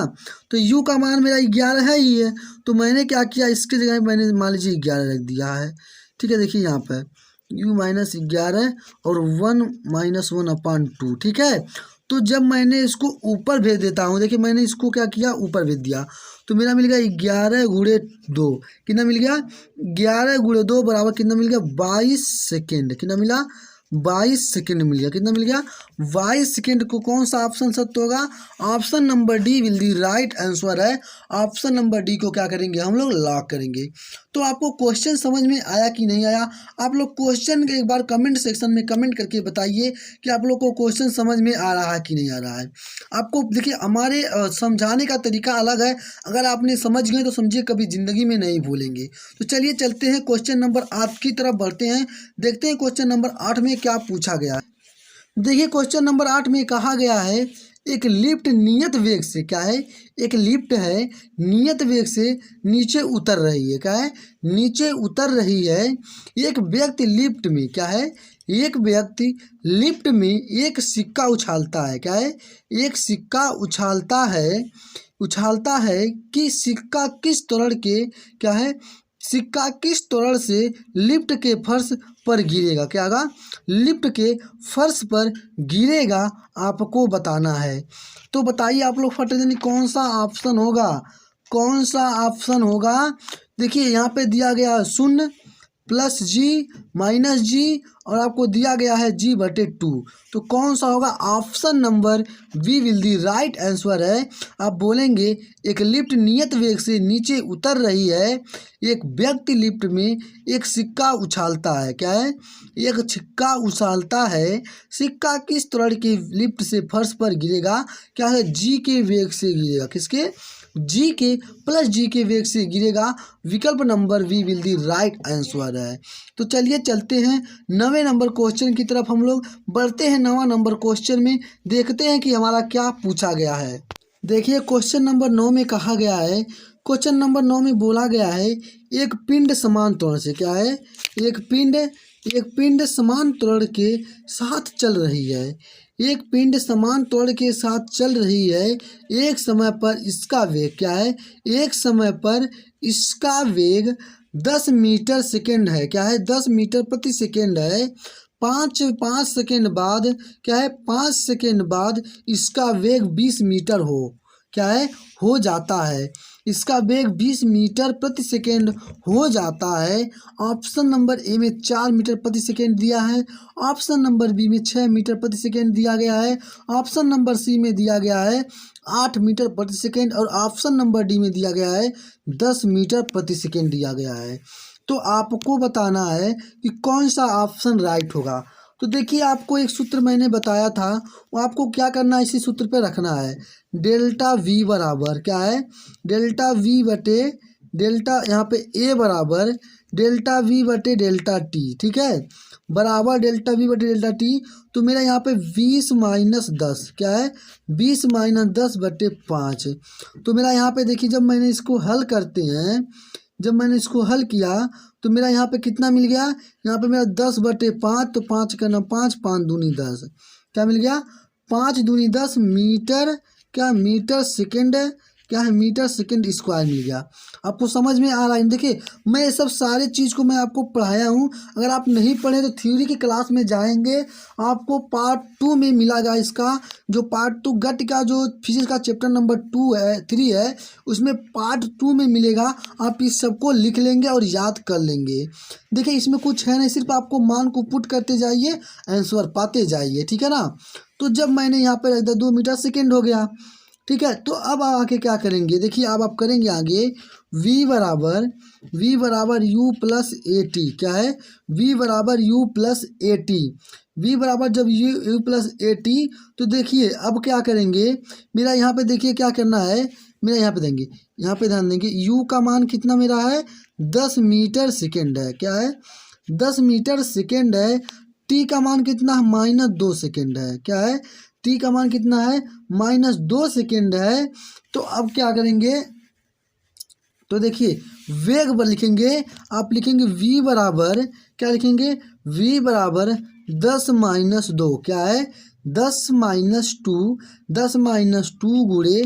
तो u का मान मेरा 11 है ही है, तो मैंने क्या किया, इसके जगह मैंने मान लीजिए 11 रख दिया है, ठीक है। देखिए यहाँ पर u माइनस 11 और 1 माइनस 1/2, ठीक है। तो जब मैंने इसको ऊपर भेज देता हूँ, देखिए मैंने इसको क्या किया, ऊपर भेज दिया, तो मेरा मिल गया 11 × 2, कितना मिल गया 11 × 2 बराबर कितना मिल गया 22 सेकेंड, कितना मिला 22 सेकेंड मिल गया, कितना मिल गया 22 सेकेंड को कौन सा ऑप्शन सत्य होगा, option number D will the right answer है। ऑप्शन नंबर डी को क्या करेंगे हम लोग, लॉक करेंगे। तो आपको क्वेश्चन समझ में आया कि नहीं आया, आप लोग क्वेश्चन एक बार कमेंट सेक्शन में कमेंट करके बताइए कि आप लोग को क्वेश्चन समझ में आ रहा है कि नहीं आ रहा है। आपको देखिए हमारे समझाने का तरीका अलग है, अगर आपने समझ गए तो समझिए कभी ज़िंदगी में नहीं भूलेंगे। तो चलिए चलते हैं क्वेश्चन नंबर 8 की तरफ बढ़ते हैं, देखते हैं क्वेश्चन नंबर 8 में क्या पूछा गया है। देखिए क्वेश्चन नंबर 8 में कहा गया है एक लिफ्ट नियत वेग से, क्या है, एक लिफ्ट है नियत वेग से नीचे उतर रही है, क्या है, नीचे उतर रही है। एक व्यक्ति लिफ्ट में, क्या है, एक व्यक्ति लिफ्ट में एक सिक्का उछालता है, क्या है, एक सिक्का उछालता है कि सिक्का किस त्वरण के, क्या है, सिक्का किस त्वरण से लिफ्ट के फर्श पर गिरेगा, क्या होगा, लिफ्ट के फर्श पर गिरेगा, आपको बताना है। तो बताइए आप लोग फटाफट कौन सा ऑप्शन होगा, कौन सा ऑप्शन होगा। देखिए यहाँ पे दिया गया है 0 + G - G और आपको दिया गया है G/2, तो कौन सा होगा, option number B will the right answer है। आप बोलेंगे एक लिफ्ट नियत वेग से नीचे उतर रही है, एक व्यक्ति लिफ्ट में एक सिक्का उछालता है, क्या है, एक सिक्का उछालता है, सिक्का किस त्वरण की लिफ्ट से फर्श पर गिरेगा, क्या है, जी के वेग से गिरेगा, किसके, जी के + G के वेग से गिरेगा, विकल्प number B will the right answer है। तो चलिए चलते हैं 9वें नंबर क्वेश्चन की तरफ, हम लोग बढ़ते हैं 9वां नंबर क्वेश्चन में, देखते हैं कि हमारा क्या पूछा गया है। देखिए क्वेश्चन नंबर 9 में कहा गया है, क्वेश्चन नंबर 9 में बोला गया है एक पिंड समान त्वरण से, क्या है, एक पिंड समान त्वरण के साथ चल रही है, एक पिंड समान त्वरण के साथ चल रही है, एक समय पर इसका वेग, क्या है, एक समय पर इसका वेग 10 मीटर सेकेंड है, क्या है, 10 मीटर प्रति सेकेंड है। 5 सेकेंड बाद, क्या है, 5 सेकेंड बाद इसका वेग 20 मीटर क्या है, हो जाता है, इसका वेग 20 मीटर प्रति सेकेंड हो जाता है। ऑप्शन नंबर ए में 4 मीटर प्रति सेकेंड दिया है, ऑप्शन नंबर बी में 6 मीटर प्रति सेकेंड दिया गया है, ऑप्शन नंबर सी में दिया गया है 8 मीटर प्रति सेकेंड और ऑप्शन नंबर डी में दिया गया है 10 मीटर प्रति सेकेंड दिया गया है। तो आपको बताना है कि कौन सा ऑप्शन राइट होगा। तो देखिए आपको एक सूत्र मैंने बताया था, वो आपको क्या करना है, इसी सूत्र पे रखना है, डेल्टा वी बराबर, क्या है, डेल्टा वी बटे डेल्टा, यहाँ पे ए बराबर डेल्टा वी बटे डेल्टा टी, ठीक है, बराबर डेल्टा वी बटे डेल्टा टी। तो मेरा यहाँ पे 20 - 10, क्या है, 20 - 10 बटे 5। तो मेरा यहाँ पे देखिए जब मैंने इसको हल करते हैं, जब मैंने इसको हल किया तो मेरा यहाँ पे कितना मिल गया, यहाँ पे मेरा 10/5, तो 5 का 5, 5 दूनी 10, क्या मिल गया, 5 दूनी 10 मीटर, क्या मीटर सेकेंड, क्या है, मीटर सेकेंड स्क्वायर मिल गया। आपको समझ में आ रहा है। देखिए मैं ये सब सारे चीज़ को मैं आपको पढ़ाया हूँ, अगर आप नहीं पढ़े तो थ्योरी की क्लास में जाएंगे, आपको पार्ट 2 में मिलेगा इसका, जो पार्ट 2 गट का जो फिजिक्स का चैप्टर नंबर 3 है, उसमें पार्ट 2 में मिलेगा। आप इस सबको लिख लेंगे और याद कर लेंगे। देखिए इसमें कुछ है नहीं, सिर्फ आपको मान को पुट करते जाइए, आंसर पाते जाइए, ठीक है ना। तो जब मैंने यहाँ पर रख दिया 2 मीटर सेकेंड हो गया, ठीक है। तो अब आके क्या करेंगे, देखिए अब आप करेंगे आगे v बराबर u + at, क्या है, v बराबर u + at, v बराबर जब u + at, तो देखिए अब क्या करेंगे, मेरा यहाँ पे देखिए क्या करना है, मेरा यहाँ पे देंगे, यहाँ पे ध्यान देंगे u का मान कितना मेरा है 10 मीटर सेकेंड है, क्या है, 10 मीटर सेकेंड है। t का मान कितना है -2 सेकेंड है, क्या है, t का मान कितना है -2 सेकेंड है। तो अब क्या करेंगे, तो देखिए वेग पर लिखेंगे, आप लिखेंगे v बराबर, क्या लिखेंगे, v बराबर 10 - 2, क्या है, 10 - 2 गुणे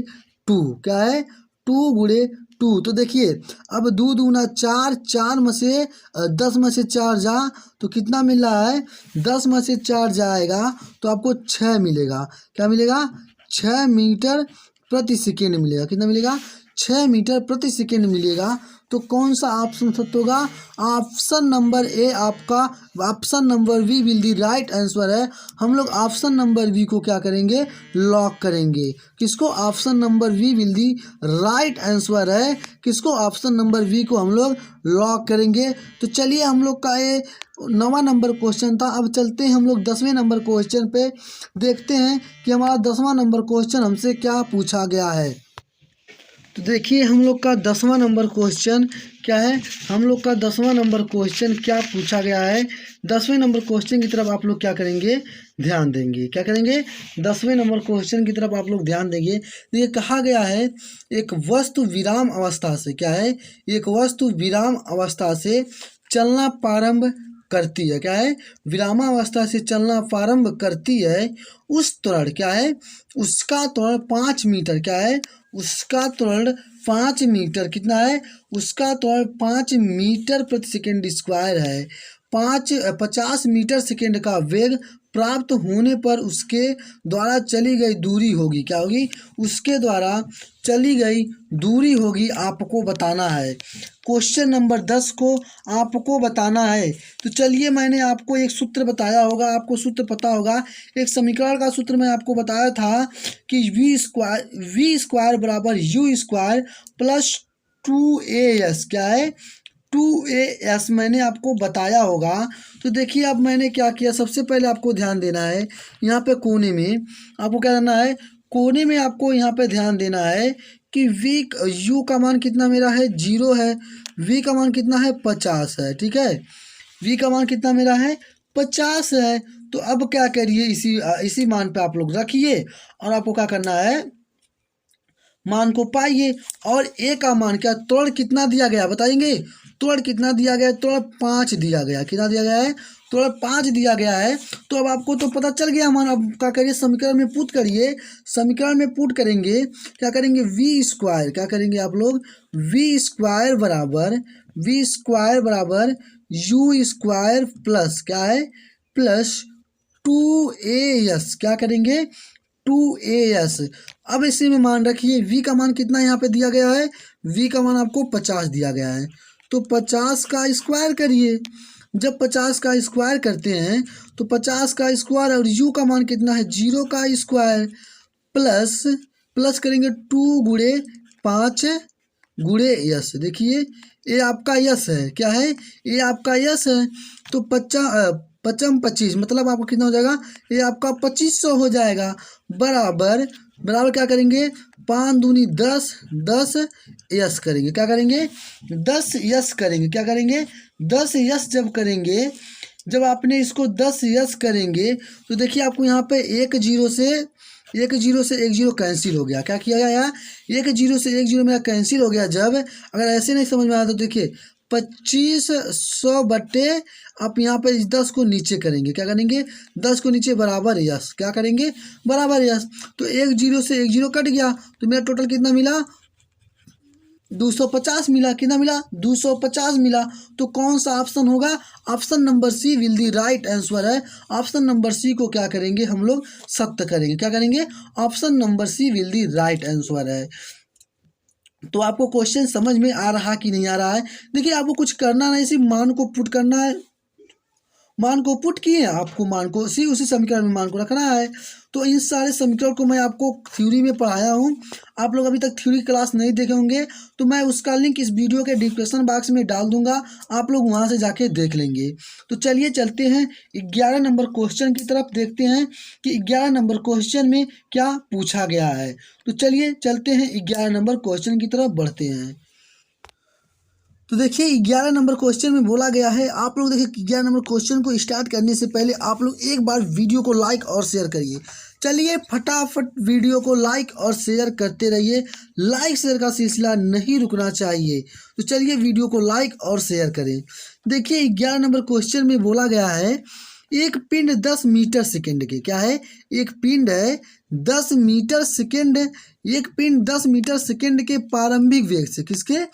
2, क्या है, 2 गुणे 2। तो देखिए अब 2 दूना 4, 4 में से 10 में से 4 जा तो कितना मिल रहा है, 10 में से 4 जाएगा तो आपको 6 मिलेगा। क्या मिलेगा, 6 मीटर प्रति सेकेंड मिलेगा। कितना मिलेगा, 6 मीटर प्रति सेकेंड मिलेगा। तो कौन सा ऑप्शन सत्य होगा, ऑप्शन नंबर ए आपका, option number B will the right answer है। हम लोग ऑप्शन नंबर बी को क्या करेंगे, लॉक करेंगे। किसको, option number B will the right answer है, किसको, ऑप्शन नंबर बी को हम लोग लॉक करेंगे। तो चलिए हम लोग का ये 9वां नंबर क्वेश्चन था। अब चलते हैं हम लोग 10वें नंबर क्वेश्चन पे, देखते हैं कि हमारा 10वां नंबर क्वेश्चन हमसे क्या पूछा गया है। तो देखिए हम लोग का 10वां नंबर क्वेश्चन क्या है, हम लोग का 10वां नंबर क्वेश्चन क्या पूछा गया है। 10वें नंबर क्वेश्चन की तरफ आप लोग क्या करेंगे, ध्यान देंगे। क्या करेंगे, 10वें नंबर क्वेश्चन की तरफ आप लोग ध्यान देंगे। तो ये कहा गया है एक वस्तु विराम अवस्था से, क्या है, एक वस्तु विराम अवस्था से चलना प्रारंभ करती है। क्या है, विरामावस्था से चलना प्रारंभ करती है। उस त्वरण क्या है, उसका त्वरण 5 मीटर, क्या है, उसका त्वरण 5 मीटर, कितना है, उसका त्वरण 5 मीटर प्रति सेकेंड स्क्वायर है। 50 मीटर सेकेंड का वेग प्राप्त होने पर उसके द्वारा चली गई दूरी होगी, क्या होगी, उसके द्वारा चली गई दूरी होगी, आपको बताना है। क्वेश्चन नंबर 10 को आपको बताना है। तो चलिए मैंने आपको एक सूत्र बताया होगा, आपको सूत्र पता होगा। एक समीकरण का सूत्र मैं आपको बताया था कि वी स्क्वायर बराबर यू स्क्वायर प्लस 2as, क्या है, 2as मैंने आपको बताया होगा। तो देखिए अब मैंने क्या किया, सबसे पहले आपको ध्यान देना है यहाँ पे कोने में, आपको क्या करना है, कोने में आपको यहाँ पे ध्यान देना है कि यू का मान कितना मेरा है, 0 है, वी का मान कितना है, 50 है। ठीक है, वी का मान कितना मेरा है, 50 है। तो अब क्या करिए, इसी मान पे आप लोग रखिए और आपको क्या करना है, मान को पाइए। और ए का मान क्या, त्वरण कितना दिया गया बताएंगे, त्वरण कितना दिया गया है, त्वरण 5 दिया गया, कितना दिया गया है, त्वरण 5 दिया गया है। तो अब आपको तो पता चल गया मान। अब क्या करिए, समीकरण में पुट करिए, समीकरण में पुट करेंगे, क्या करेंगे, वी स्क्वायर, क्या करेंगे आप लोग, वी स्क्वायर बराबर यू स्क्वायर प्लस, क्या है, प्लस 2as, क्या करेंगे, 2as। अब इसी में मान रखिए v का मान कितना यहाँ पे दिया गया है, v का मान आपको 50 दिया गया है। तो 50 का स्क्वायर करिए। जब 50 का स्क्वायर करते हैं तो 50 का स्क्वायर और u का मान कितना है, 0 का स्क्वायर प्लस करेंगे 2 गुणे 5 गुणे यस। देखिए ये आपका यस है, क्या है, ये आपका यस है। तो 25 मतलब आपको कितना हो जाएगा, ये आपका 2500 हो जाएगा। बराबर क्या करेंगे, 5 दूनी 10, 10 यस करेंगे, क्या करेंगे, 10 यस करेंगे, क्या करेंगे, 10 यस जब करेंगे, जब आपने इसको 10 यस करेंगे तो देखिए आपको यहाँ पे एक जीरो से एक जीरो कैंसिल हो गया। क्या किया गया यहाँ, एक जीरो से एक जीरो मेरा कैंसिल हो गया। जब अगर ऐसे नहीं समझ में आया तो देखिए 2500 बट्टे आप यहाँ पे 10 को नीचे करेंगे, क्या करेंगे, 10 को नीचे बराबर यस, क्या करेंगे, बराबर यस। तो एक जीरो से एक जीरो कट गया तो मेरा टोटल कितना मिला, 250 मिला। कितना मिला, 250 मिला। तो कौन सा ऑप्शन होगा, option number C will the right answer है। ऑप्शन नंबर सी को क्या करेंगे हम लोग, सत्य करेंगे। क्या करेंगे, option number C will the right answer है। तो आपको क्वेश्चन समझ में आ रहा कि नहीं आ रहा है। देखिए आपको कुछ करना नहीं, सिर्फ मान को पुट करना है। मान को पुट किए, आपको मान को उसी समीकरण में मान को रखना है। तो इन सारे समीकरण को मैं आपको थ्योरी में पढ़ाया हूँ। आप लोग अभी तक थ्योरी क्लास नहीं देखे होंगे तो मैं उसका लिंक इस वीडियो के डिस्क्रिप्शन बॉक्स में डाल दूंगा, आप लोग वहाँ से जाके देख लेंगे। तो चलिए चलते हैं 11 नंबर क्वेश्चन की तरफ, देखते हैं कि 11 नंबर क्वेश्चन में क्या पूछा गया है। तो चलिए चलते हैं 11 नंबर क्वेश्चन की तरफ बढ़ते हैं। तो देखिए 11 नंबर क्वेश्चन में बोला गया है, आप लोग देखिए 11 नंबर क्वेश्चन को स्टार्ट करने से पहले आप लोग एक बार वीडियो को लाइक और शेयर करिए। चलिए फटाफट वीडियो को लाइक और शेयर करते रहिए, लाइक शेयर का सिलसिला नहीं रुकना चाहिए। तो चलिए वीडियो को लाइक और शेयर करें। देखिए 11 नंबर क्वेश्चन में बोला गया है एक पिंड 10 मीटर सेकेंड के, क्या है, एक पिंड है 10 मीटर सेकेंड, एक पिंड 10 मीटर सेकेंड के प्रारंभिक वेग से, किसके,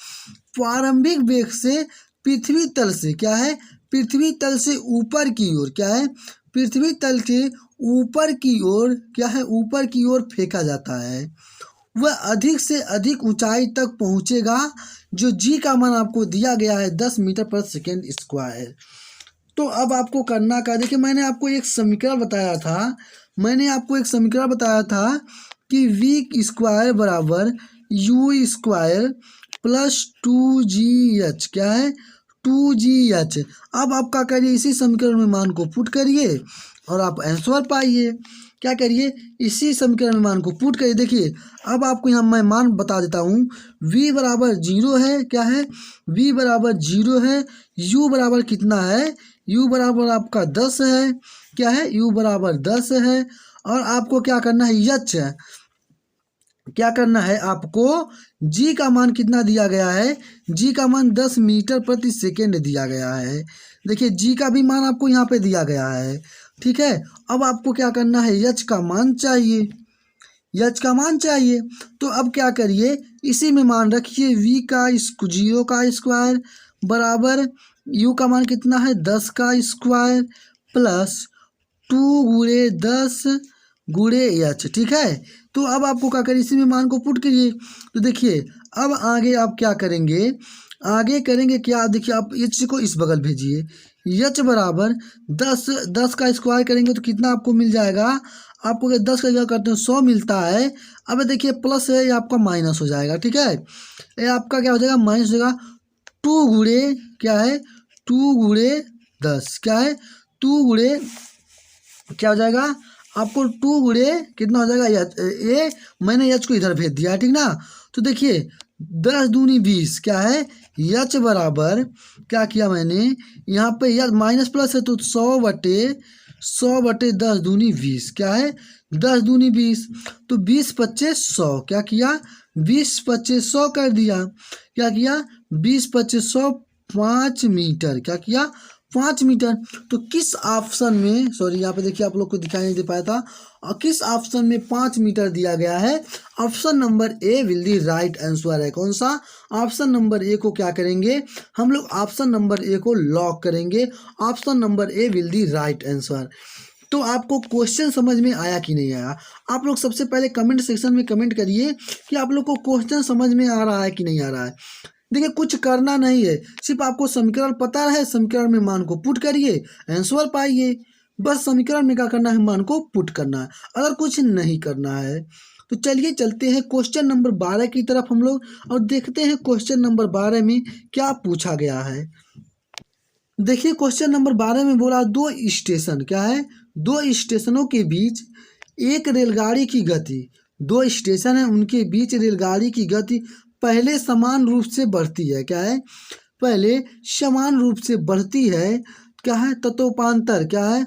प्रारंभिक वेग से पृथ्वी तल से, क्या है, पृथ्वी तल से ऊपर की ओर, क्या है, पृथ्वी तल के ऊपर की ओर, क्या है, ऊपर की ओर फेंका जाता है, वह अधिक से अधिक ऊंचाई तक पहुंचेगा, जो जी का मान आपको दिया गया है 10 मीटर पर सेकेंड स्क्वायर। तो अब आपको करना क्या, देखिए मैंने आपको एक समीकरण बताया था, कि वी स्क्वायर बराबर यू स्क्वायर प्लस 2GH, क्या है, 2GH। अब आप क्या करिए, इसी समीकरण में मान को पुट करिए और आप आंसर पाइए। क्या करिए, इसी समीकरण में मान को पुट करिए। देखिए अब आपको यहाँ मैं मान बता देता हूँ, v बराबर 0 है, क्या है, v बराबर 0 है, u बराबर कितना है, u बराबर आपका 10 है, क्या है, u बराबर 10 है, और आपको क्या करना है, यच, क्या करना है आपको, g का मान कितना दिया गया है, g का मान 10 मीटर प्रति सेकेंड दिया गया है। देखिए g का भी मान आपको यहाँ पे दिया गया है, ठीक है। अब आपको क्या करना है, h का मान चाहिए, h का मान चाहिए। तो अब क्या करिए, इसी में मान रखिए, v का 0 का स्क्वायर बराबर u का मान कितना है 10 का स्क्वायर प्लस 2 गुणे 10 गुणे h, ठीक है। तो अब आपको क्या करिए, इसी में मान को पुट करिए। तो देखिए अब आगे आप क्या करेंगे, आगे करेंगे क्या, देखिए आप h को इस बगल भेजिए, h बराबर 10 का स्क्वायर करेंगे तो कितना आपको मिल जाएगा, आपको अगर 10 का स्क्वायर करते हैं 100 मिलता है। अब देखिए प्लस है, ये आपका माइनस हो जाएगा, ठीक है, ये आपका क्या हो जाएगा, माइनस हो जाएगा। 2 गुणे क्या है, 2 गुणे 10, क्या है, 2 गुणे क्या हो जाएगा आपको, 2 गुणे कितना हो जाएगा, ये मैंने एच को इधर भेज दिया, ठीक ना। तो देखिए 10 दूनी 20, क्या है, एच बराबर क्या किया मैंने, यहाँ पे यह माइनस प्लस है तो 100/100 10 दूनी 20, क्या है, 10 दूनी 20, तो 20 25 100, क्या किया, 20 25 100 कर दिया, क्या किया, 20 25 100 5 मीटर, क्या किया, 5 मीटर। तो किस ऑप्शन में, सॉरी यहाँ पे देखिए आप लोग को दिखाई नहीं दे पाया था, और किस ऑप्शन में 5 मीटर दिया गया है, option number A will the right answer है। कौन सा, ऑप्शन नंबर ए को क्या करेंगे हम लोग, ऑप्शन नंबर ए को लॉक करेंगे, option number A will the right answer. तो आपको क्वेश्चन समझ में आया कि नहीं आया, आप लोग सबसे पहले कमेंट सेक्शन में कमेंट करिए कि आप लोग को क्वेश्चन समझ में आ रहा है कि नहीं आ रहा है। देखिए कुछ करना नहीं है, सिर्फ आपको समीकरण पता है, समीकरण में मान को पुट करिए, आंसर पाइए, बस समीकरण में क्या करना है, मान को पुट करना है, अगर कुछ नहीं करना है। तो चलिए चलते हैं क्वेश्चन नंबर 12 की तरफ हम लोग, और देखते हैं क्वेश्चन नंबर 12 में क्या पूछा गया है। देखिए क्वेश्चन नंबर 12 में बोला, दो स्टेशन, क्या है, दो स्टेशनों के बीच एक रेलगाड़ी की गति, दो स्टेशन है उनके बीच रेलगाड़ी की गति पहले समान रूप से बढ़ती है, क्या है, पहले समान रूप से बढ़ती है, क्या है, ततोपांतर, क्या है,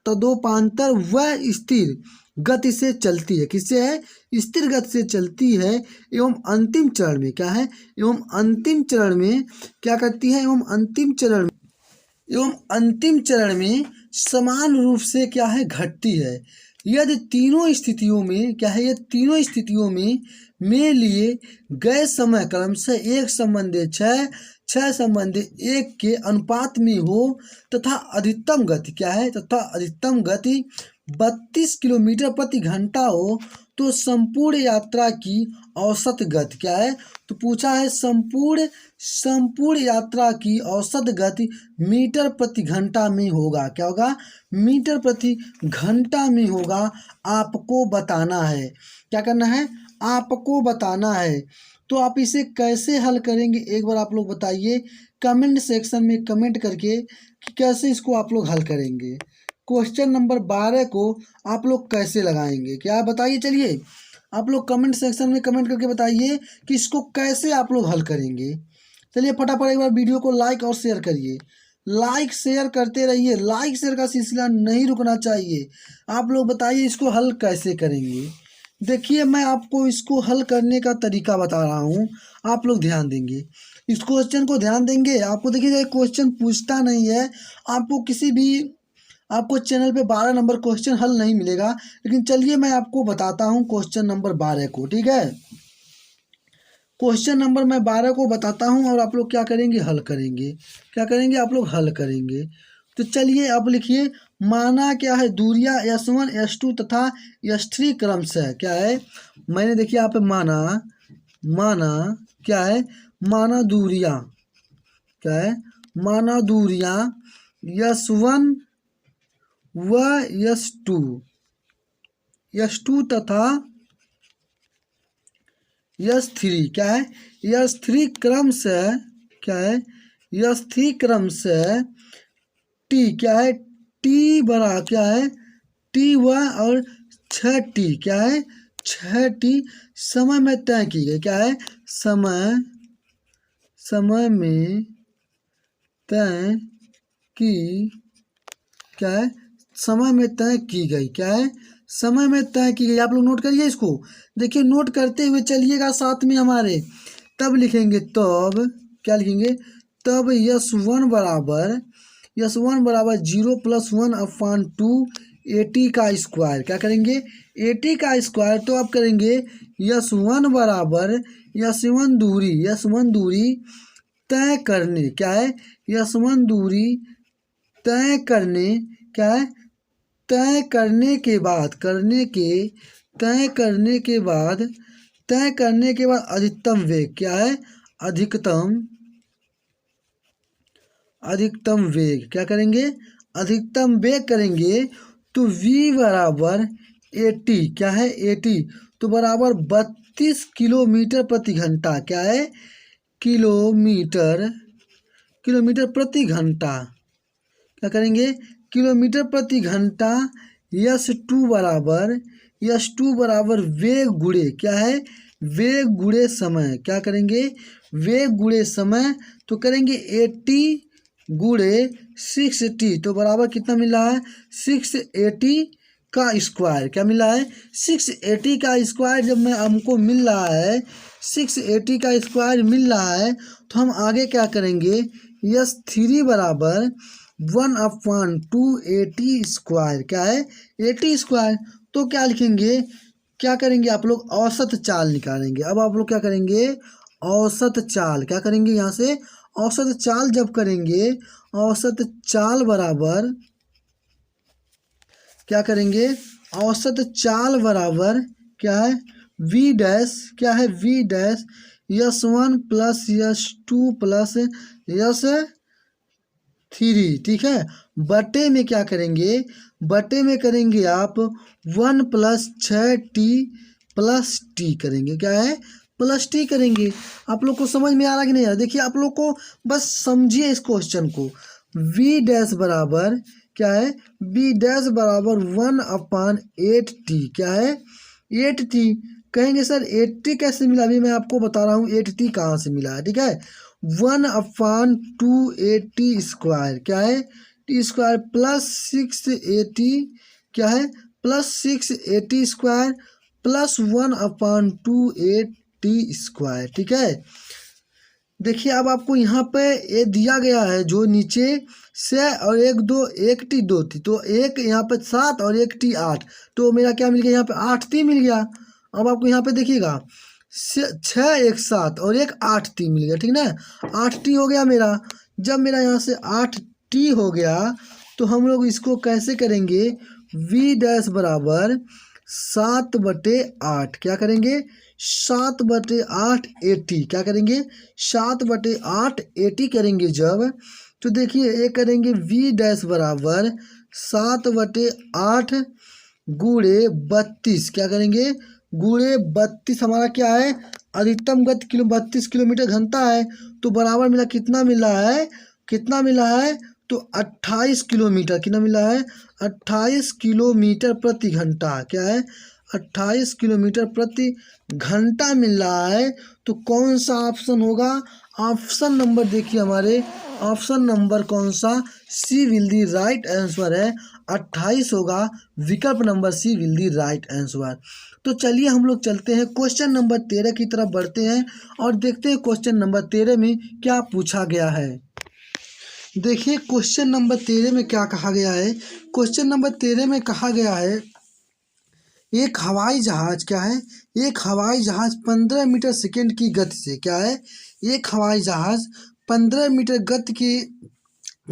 तदोपांतर वह स्थिर गति से चलती है, किससे है, स्थिर गति से चलती है, एवं अंतिम चरण में, क्या है, एवं अंतिम चरण में क्या करती है, एवं अंतिम चरण में समान रूप से क्या है, घटती है। यदि तीनों स्थितियों में क्या है, ये तीनों स्थितियों में लिए गए समय क्रमशः 1:6 के अनुपात में हो, तथा अधिकतम गति, क्या है, तथा अधिकतम गति 32 किलोमीटर प्रति घंटा हो, तो संपूर्ण यात्रा की औसत गति, क्या है, तो पूछा है संपूर्ण यात्रा की औसत गति मीटर प्रति घंटा में होगा, क्या होगा, मीटर प्रति घंटा में होगा, आपको बताना है, क्या करना है, आपको बताना है। तो आप इसे कैसे हल करेंगे, एक बार आप लोग बताइए कमेंट सेक्शन में कमेंट करके कि कैसे इसको आप लोग हल करेंगे। क्वेश्चन नंबर 12 को आप लोग कैसे लगाएंगे, क्या बताइए, चलिए आप लोग कमेंट सेक्शन में कमेंट करके बताइए कि इसको कैसे आप लोग हल करेंगे। चलिए फटाफट एक बार वीडियो को लाइक और शेयर करिए, लाइक शेयर करते रहिए, लाइक शेयर का सिलसिला नहीं रुकना चाहिए। आप लोग बताइए इसको हल कैसे करेंगे। देखिए मैं आपको इसको हल करने का तरीका बता रहा हूँ, आप लोग ध्यान देंगे, इस क्वेश्चन को ध्यान देंगे। आपको देखिए क्वेश्चन पूछता नहीं है, आपको किसी भी आपको चैनल पे 12 नंबर क्वेश्चन हल नहीं मिलेगा। लेकिन चलिए मैं आपको बताता हूँ क्वेश्चन नंबर 12 को, ठीक है। क्वेश्चन नंबर मैं 12 को बताता हूँ और आप लोग क्या करेंगे, हल करेंगे। क्या करेंगे आप लोग, हल करेंगे। तो चलिए आप लिखिए, माना क्या है दूरियां S1 S2 तथा S3 क्रम से क्या है। मैंने देखिए यहाँ पे माना क्या है, माना दूरियां क्या है, माना दूरियां S1 व S2 तथा S3 क्या है, S3 क्रम से क्या है, S3 क्रम से T क्या है, T बड़ा क्या है, T1 और 6T क्या है, 6T समय में तय की गई क्या है, समय में तय की क्या है, समय में तय की गई क्या है, समय में तय की गई। आप लोग नोट करिए इसको, देखिए नोट करते हुए चलिएगा साथ में हमारे। तब लिखेंगे, तब क्या लिखेंगे, तब S1 बराबर 0+1/2 AT का स्क्वायर क्या करेंगे, AT का स्क्वायर। तो आप करेंगे S1 बराबर S1 दूरी तय करने क्या है, S1 दूरी तय करने क्या है, तय करने के बाद अधिकतम वेग क्या है, अधिकतम वेग क्या करेंगे, अधिकतम वेग करेंगे। तो v बराबर 80 क्या है, 80 तो बराबर 32 किलोमीटर प्रति घंटा क्या है, किलोमीटर प्रति घंटा क्या करेंगे, किलोमीटर प्रति घंटा। S2 बराबर वेग गुणे क्या है, वेग गुणे समय क्या करेंगे, वेग गुणे समय। तो करेंगे 80 गुणे 6T तो बराबर कितना मिल रहा है, 680 का स्क्वायर क्या मिला है, 680 का स्क्वायर। जब मैं हमको मिल रहा है 680 का स्क्वायर मिल रहा है, तो हम आगे क्या करेंगे, S3 बराबर 1/2 AT स्क्वायर क्या है, AT स्क्वायर। तो क्या लिखेंगे, क्या करेंगे आप लोग, औसत चाल निकालेंगे। अब आप लोग क्या करेंगे, औसत चाल क्या करेंगे, यहाँ से औसत चाल जब करेंगे, औसत चाल बराबर क्या करेंगे, औसत चाल बराबर क्या है, V डैश क्या है, V dash S1 plus S2 plus S3 ठीक है। बटे में क्या करेंगे, बटे में करेंगे आप 1+6T प्लस T करेंगे क्या है, प्लस T करेंगे। आप लोग को समझ में आ रहा कि नहीं आ रहा, देखिए आप लोग को बस समझिए इस क्वेश्चन को। V डैश बराबर क्या है, V डैश बराबर 1/8T क्या है, 8T। कहेंगे सर 80 कैसे मिला, अभी मैं आपको बता रहा हूँ 8T कहाँ से मिला है, ठीक है। 1/2 AT स्क्वायर क्या है, T स्क्वायर प्लस 6AT क्या है, plus 6AT square plus 1/2 AT square ठीक है। देखिए अब आपको यहाँ पे ये दिया गया है जो नीचे से, और 1 2 थी तो एक यहाँ पे 7 और 1T 8, तो मेरा क्या मिल गया, यहाँ पे 8T मिल गया। अब आपको यहाँ पे देखिएगा 6 1 7 और 8T मिल गया, ठीक ना, 8T हो गया मेरा। जब मेरा यहाँ से 8T हो गया, तो हम लोग इसको कैसे करेंगे, V डैश बराबर 7/8 क्या करेंगे, 7/8 AT क्या करेंगे, 7/8 AT करेंगे जब। तो देखिए ये करेंगे V डैश बराबर 7/8 गुणे 32 क्या करेंगे, गुणे 32 हमारा क्या है, अधिकतम गति 32 किलोमीटर घंटा है। तो बराबर मिला, कितना मिला है, कितना मिला है, तो 28 किलोमीटर, कितना मिला है, 28 किलोमीटर प्रति घंटा क्या है, 28 किलोमीटर प्रति घंटा मिल रहा है। तो कौन सा ऑप्शन होगा, ऑप्शन नंबर देखिए हमारे, ऑप्शन नंबर कौन सा, C will the right answer है, 28 होगा, विकल्प number C will the right answer. तो चलिए हम लोग चलते हैं क्वेश्चन नंबर 13 की तरफ बढ़ते हैं और देखते हैं क्वेश्चन नंबर 13 में क्या पूछा गया है। देखिए क्वेश्चन नंबर 13 में क्या कहा गया है। क्वेश्चन नंबर 13 में कहा गया है एक हवाई जहाज क्या है, एक हवाई जहाज 15 मीटर सेकेंड की गति से क्या है, एक हवाई जहाज 15 मीटर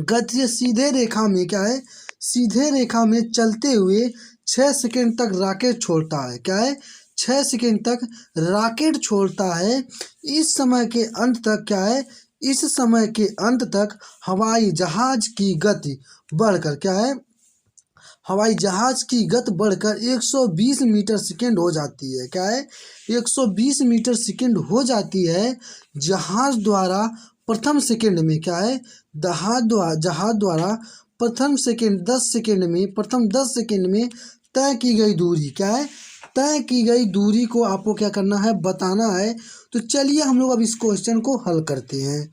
गति से सीधे रेखा में क्या है, सीधे रेखा में चलते हुए 6 सेकेंड तक रॉकेट छोड़ता है क्या है, 6 सेकेंड तक रॉकेट छोड़ता है। इस समय के अंत तक क्या है, इस समय के अंत तक हवाई जहाज की गति बढ़कर क्या है, हवाई जहाज की गति बढ़कर 120 मीटर सेकेंड हो जाती है क्या है, 120 मीटर सेकेंड हो जाती है। जहाज द्वारा प्रथम सेकेंड में क्या है, जहाज द्वारा प्रथम 10 सेकेंड में तय की गई दूरी क्या है, तय की गई दूरी को आपको क्या करना है, बताना है। तो चलिए हम लोग अब इस क्वेश्चन को हल करते हैं।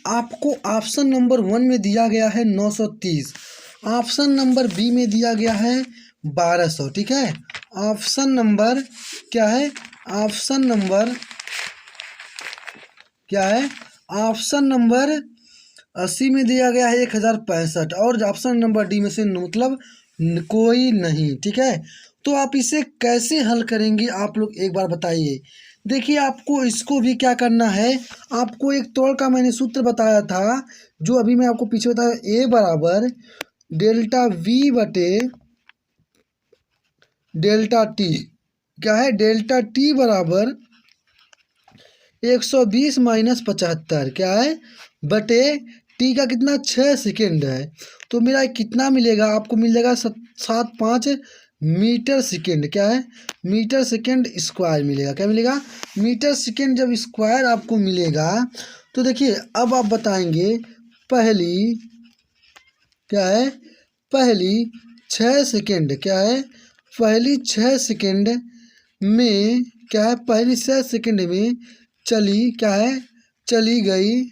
आपको ऑप्शन नंबर 1 में दिया गया है 930, ऑप्शन नंबर बी में दिया गया है 1200, ठीक है। ऑप्शन नंबर क्या है, ऑप्शन नंबर क्या है, ऑप्शन नंबर 80 में दिया गया है 1065 और ऑप्शन नंबर डी में से मतलब कोई नहीं, ठीक है। तो आप इसे कैसे हल करेंगे आप लोग एक बार बताइए। देखिए आपको इसको भी क्या करना है, आपको एक तौर का मैंने सूत्र बताया था जो अभी मैं आपको पीछे बताया, ए बराबर डेल्टा वी बटे डेल्टा टी क्या है, डेल्टा टी बराबर 120 माइनस 75 क्या है, बटे टी का कितना 6 सेकेंड है। तो मेरा कितना मिलेगा, आपको मिलेगा 75 मीटर सेकेंड क्या है, मीटर सेकेंड स्क्वायर मिलेगा, क्या मिलेगा, मीटर सेकेंड जब स्क्वायर आपको मिलेगा। तो देखिए अब आप बताएंगे पहली क्या है, पहली 6 सेकेंड क्या है, पहली 6 सेकेंड में क्या है, पहली 6 सेकेंड में चली क्या है, चली गई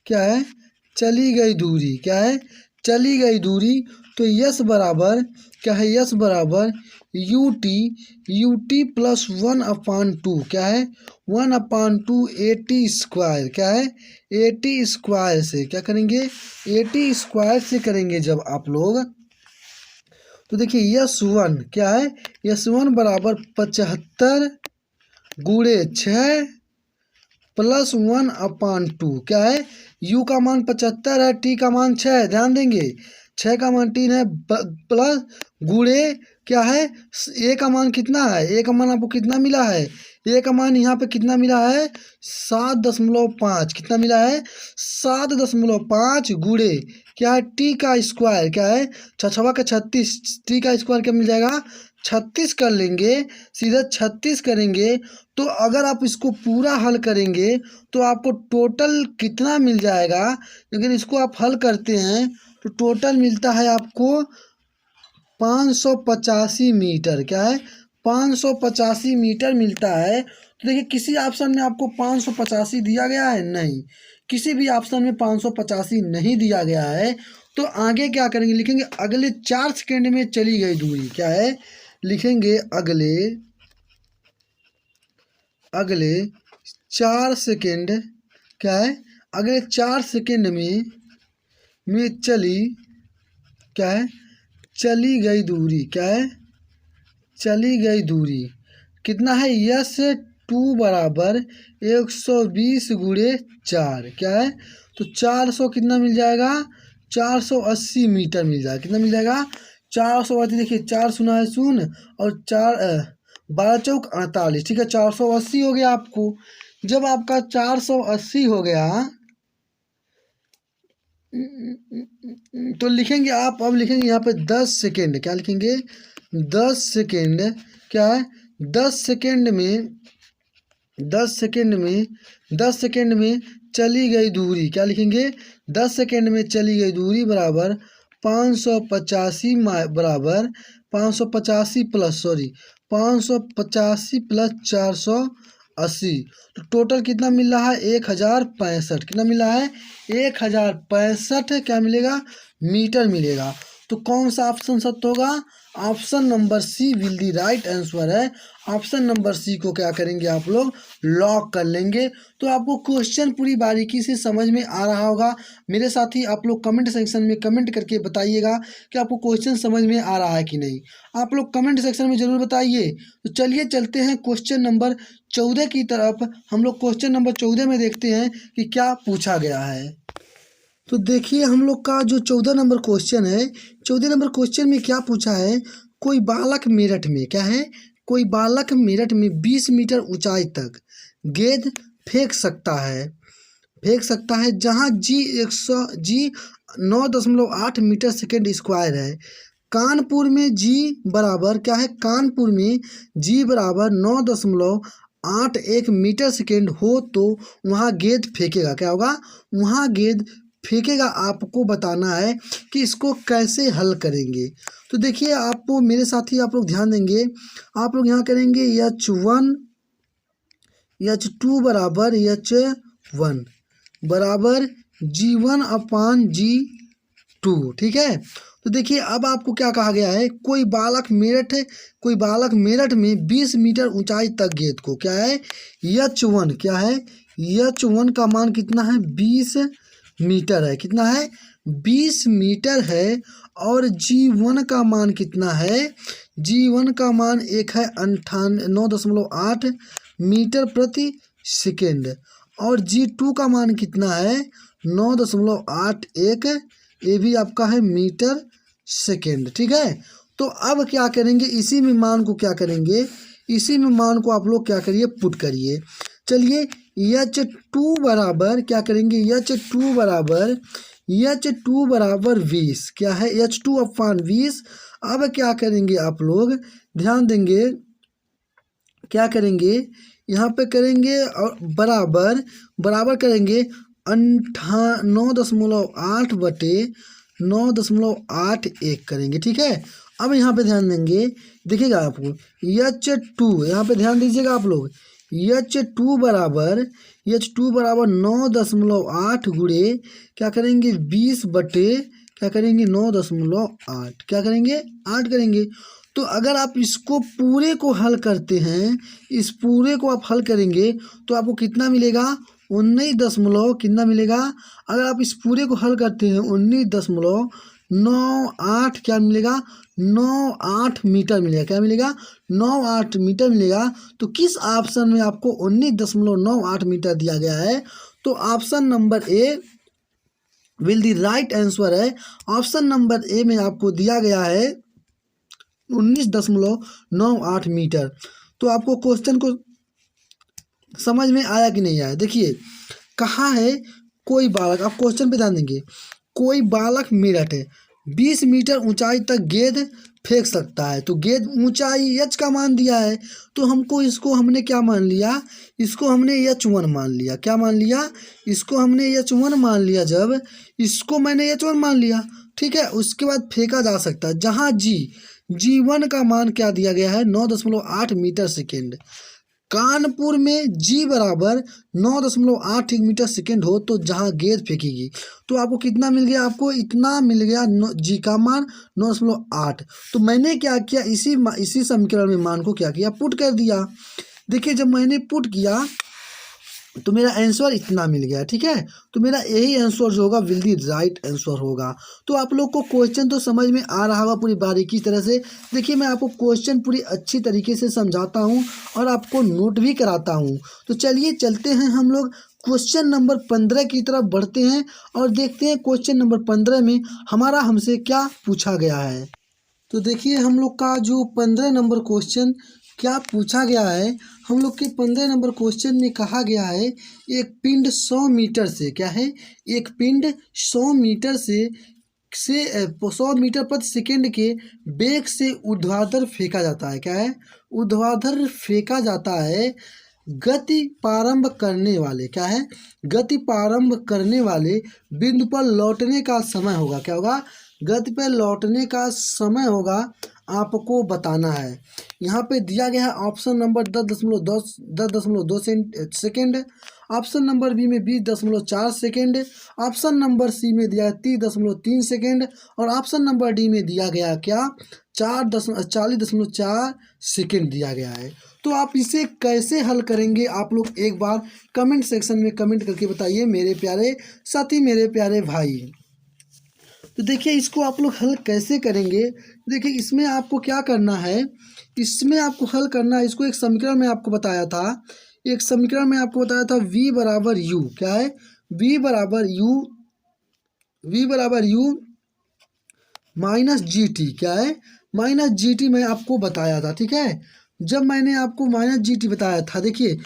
क्या है, चली गई दूरी क्या है, चली गई दूरी। तो यस बराबर क्या है, यस बराबर यू टी प्लस 1/2 क्या है, 1/2 AT स्क्वायर क्या है, AT स्क्वायर से क्या करेंगे, AT स्क्वायर से करेंगे जब आप लोग। तो देखिए यस 1 क्या है, यस 1 बराबर 75 गुणे 6 प्लस 1/2 क्या है, u का मान 75 है, t का मान 6 है, ध्यान देंगे 6 का मान 3 है, प्लस गुणे क्या है, a का मान कितना है, a का मान आपको कितना मिला है, a का मान यहाँ पे कितना मिला है 7.5, कितना मिला है 7.5 गुणे क्या है t का स्क्वायर क्या है, 6 का 36, t का स्क्वायर क्या मिल जाएगा 36 कर लेंगे, सीधे 36 करेंगे। तो अगर आप इसको पूरा हल करेंगे तो आपको टोटल कितना मिल जाएगा, लेकिन इसको आप हल करते हैं तो टोटल मिलता है आपको 585 मीटर क्या है, 585 मीटर मिलता है। तो देखिए किसी ऑप्शन में आपको 585 दिया गया है, नहीं, किसी भी ऑप्शन में 585 नहीं दिया गया है। तो आगे क्या करेंगे, लिखेंगे अगले 4 सेकेंड में चली गई दूरी क्या है, लिखेंगे अगले 4 सेकेंड क्या है, अगले 4 सेकेंड में चली क्या है, चली गई दूरी क्या है, चली गई दूरी कितना है, यस 2 बराबर 120 गुणे 4 क्या है। तो 400 कितना मिल जाएगा, 480 मीटर मिल जाएगा, कितना मिल जाएगा 480। देखिए 4 सुना है शून्य और 12 चौक 48, ठीक है 480 हो गया आपको। जब आपका 480 हो गया तो लिखेंगे आप, अब लिखेंगे यहाँ पे 10 सेकेंड क्या लिखेंगे, 10 सेकेंड क्या है, 10 सेकेंड में 10 सेकेंड में चली गई दूरी क्या लिखेंगे, 10 सेकेंड में चली गई दूरी बराबर 585 बराबर 585 प्लस 480। तो टोटल कितना मिल रहा है 1065, कितना मिला है 1065 क्या मिलेगा, मीटर मिलेगा। तो कौन सा ऑप्शन सत्य होगा, option number C will the right answer है। ऑप्शन नंबर सी को क्या करेंगे आप लोग, लॉक कर लेंगे। तो आपको क्वेश्चन पूरी बारीकी से समझ में आ रहा होगा। मेरे साथी आप लोग कमेंट सेक्शन में कमेंट करके बताइएगा कि आपको क्वेश्चन समझ में आ रहा है कि नहीं। आप लोग कमेंट सेक्शन में ज़रूर बताइए। तो चलिए चलते हैं क्वेश्चन नंबर 14 की तरफ। हम लोग क्वेश्चन नंबर 14 में देखते हैं कि क्या पूछा गया है। तो देखिए हम लोग का जो 14 नंबर क्वेश्चन है, 14 नंबर क्वेश्चन में क्या पूछा है, कोई बालक मेरठ में क्या है, कोई बालक मेरठ में 20 मीटर ऊंचाई तक गेंद फेंक सकता है जहां जी 9.8 मीटर सेकेंड स्क्वायर है। कानपुर में जी बराबर क्या है, कानपुर में जी बराबर 9.81 मीटर सेकेंड हो तो वहाँ गेंद फेंकेगा, क्या होगा, वहाँ गेंद फेंकेगा। आपको बताना है कि इसको कैसे हल करेंगे। तो देखिए आपको मेरे साथी आप लोग ध्यान देंगे, आप लोग यहाँ करेंगे H2 बराबर H1 बराबर G1/G2, ठीक है। तो देखिए अब आपको क्या कहा गया है, कोई बालक मेरठ में 20 मीटर ऊंचाई तक गेंद को क्या है, H1 क्या है, H1 का मान कितना है, 20 मीटर है, कितना है, 20 मीटर है। और G1 का मान कितना है, G1 का मान एक है 9.8 मीटर प्रति सेकेंड। और G2 का मान कितना है, 9.81, ये भी आपका है मीटर सेकेंड, ठीक है। तो अब क्या करेंगे, इसी में मान को क्या करेंगे, इसी में मान को आप लोग क्या करिए, पुट करिए। चलिए H2 बराबर क्या करेंगे, H2 बराबर 20 क्या है, H2/20। अब क्या करेंगे आप लोग, ध्यान देंगे, क्या करेंगे यहाँ पे करेंगे और बराबर करेंगे 9.8 बटे 9.81 करेंगे, ठीक है। अब यहाँ पे ध्यान देंगे, देखिएगा आपको H2, यहाँ पे ध्यान दीजिएगा आप लोग, H2 बराबर 9.8 गुणे क्या करेंगे 20 बटे क्या करेंगे 9.8, क्या करेंगे 8 करेंगे। तो अगर आप इसको पूरे को हल करते हैं, इस पूरे को आप हल करेंगे तो आपको कितना मिलेगा, 19 कितना मिलेगा, अगर आप इस पूरे को हल करते हैं 19.98 क्या मिलेगा, 98 मीटर मिलेगा, क्या मिलेगा, 98 मीटर मिलेगा। तो किस ऑप्शन में आपको 19.98 मीटर दिया गया है, तो option number A will the right answer है। ऑप्शन नंबर ए में आपको दिया गया है 19.98 मीटर। तो आपको क्वेश्चन को समझ में आया कि नहीं आया। देखिए कहाँ है, कोई बालक, आप क्वेश्चन पे ध्यान देंगे, कोई बालक मेरठ है 20 मीटर ऊंचाई तक गेंद फेंक सकता है। तो गेंद ऊंचाई H का मान दिया है, तो इसको हमने क्या मान लिया, इसको हमने H1 मान लिया, क्या मान लिया, इसको हमने H1 मान लिया। जब इसको मैंने H1 मान लिया, ठीक है, उसके बाद फेंका जा सकता है जहाँ G1 का मान क्या दिया गया है, 9.8 मीटर सेकेंड। कानपुर में G बराबर 9.8 मीटर सेकेंड हो तो जहाँ गेंद फेंकेगी, तो आपको कितना मिल गया, आपको इतना मिल गया, G का मान 9.8। तो मैंने क्या किया, इसी समीकरण में मान को क्या किया, पुट कर दिया। देखिए जब मैंने पुट किया तो मेरा आंसर इतना मिल गया, ठीक है। तो मेरा यही आंसर जो होगा विल दी राइट आंसर होगा। तो आप लोग को क्वेश्चन तो समझ में आ रहा होगा पूरी बारीकी तरह से। देखिए मैं आपको क्वेश्चन पूरी अच्छी तरीके से समझाता हूँ और आपको नोट भी कराता हूँ। तो चलिए चलते हैं हम लोग क्वेश्चन नंबर 15 की तरफ बढ़ते हैं और देखते हैं क्वेश्चन नंबर 15 में हमारा हमसे क्या पूछा गया है। तो देखिए हम लोग का जो 15 नंबर क्वेश्चन क्या पूछा गया है, हम लोग के 15 नंबर क्वेश्चन में कहा गया है एक पिंड 100 मीटर से क्या है, एक पिंड 100 मीटर से 100 मीटर प्रति सेकेंड के वेग से ऊर्ध्वाधर फेंका जाता है, क्या है, ऊर्ध्वाधर फेंका जाता है। गति प्रारंभ करने वाले क्या है, गति प्रारंभ करने वाले बिंदु पर लौटने का समय होगा, क्या होगा, गति पर लौटने का समय होगा, आपको बताना है। यहाँ पे दिया गया है option number 10.2 second, option number B में 20.4 सेकेंड, ऑप्शन नंबर सी में दिया है 30.3 सेकेंड और ऑप्शन नंबर डी में दिया गया क्या 40.4 सेकेंड दिया गया है। तो आप इसे कैसे हल करेंगे आप लोग एक बार कमेंट सेक्शन में कमेंट करके बताइए मेरे प्यारे साथी, मेरे प्यारे भाई। तो देखिए इसको आप लोग हल कैसे करेंगे। देखिए इसमें आपको क्या करना है, इसमें आपको हल करना है, इसको एक समीकरण में आपको बताया था, एक समीकरण में आपको बताया था v बराबर यू, क्या है v बराबर यू माइनस जी टी, क्या है माइनस जी टी मैं आपको बताया था। ठीक है, जब मैंने आपको माइनस जी टी बताया था, देखिए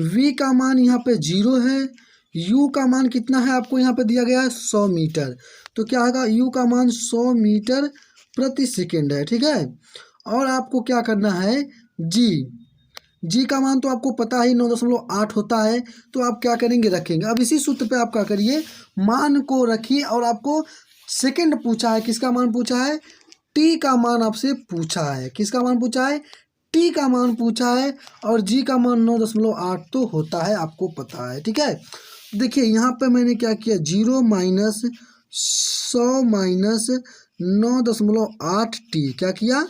v का मान यहाँ पे 0 है, u का मान कितना है आपको यहाँ पे दिया गया है 100 मीटर, तो क्या होगा u का मान 100 मीटर प्रति सेकेंड है। ठीक है, और आपको क्या करना है जी का मान तो आपको पता ही 9.8 होता है, तो आप क्या करेंगे रखेंगे। अब इसी सूत्र पे आप क्या करिए, मान को रखिए और आपको सेकंड पूछा है, किसका मान पूछा है टी का मान आपसे पूछा है, किसका मान पूछा है टी का मान पूछा है और जी का मान 9.8 तो होता है, आपको पता है। ठीक है, देखिए यहाँ पे मैंने क्या किया 0 माइनस 100 माइनस 9.8 टी, क्या किया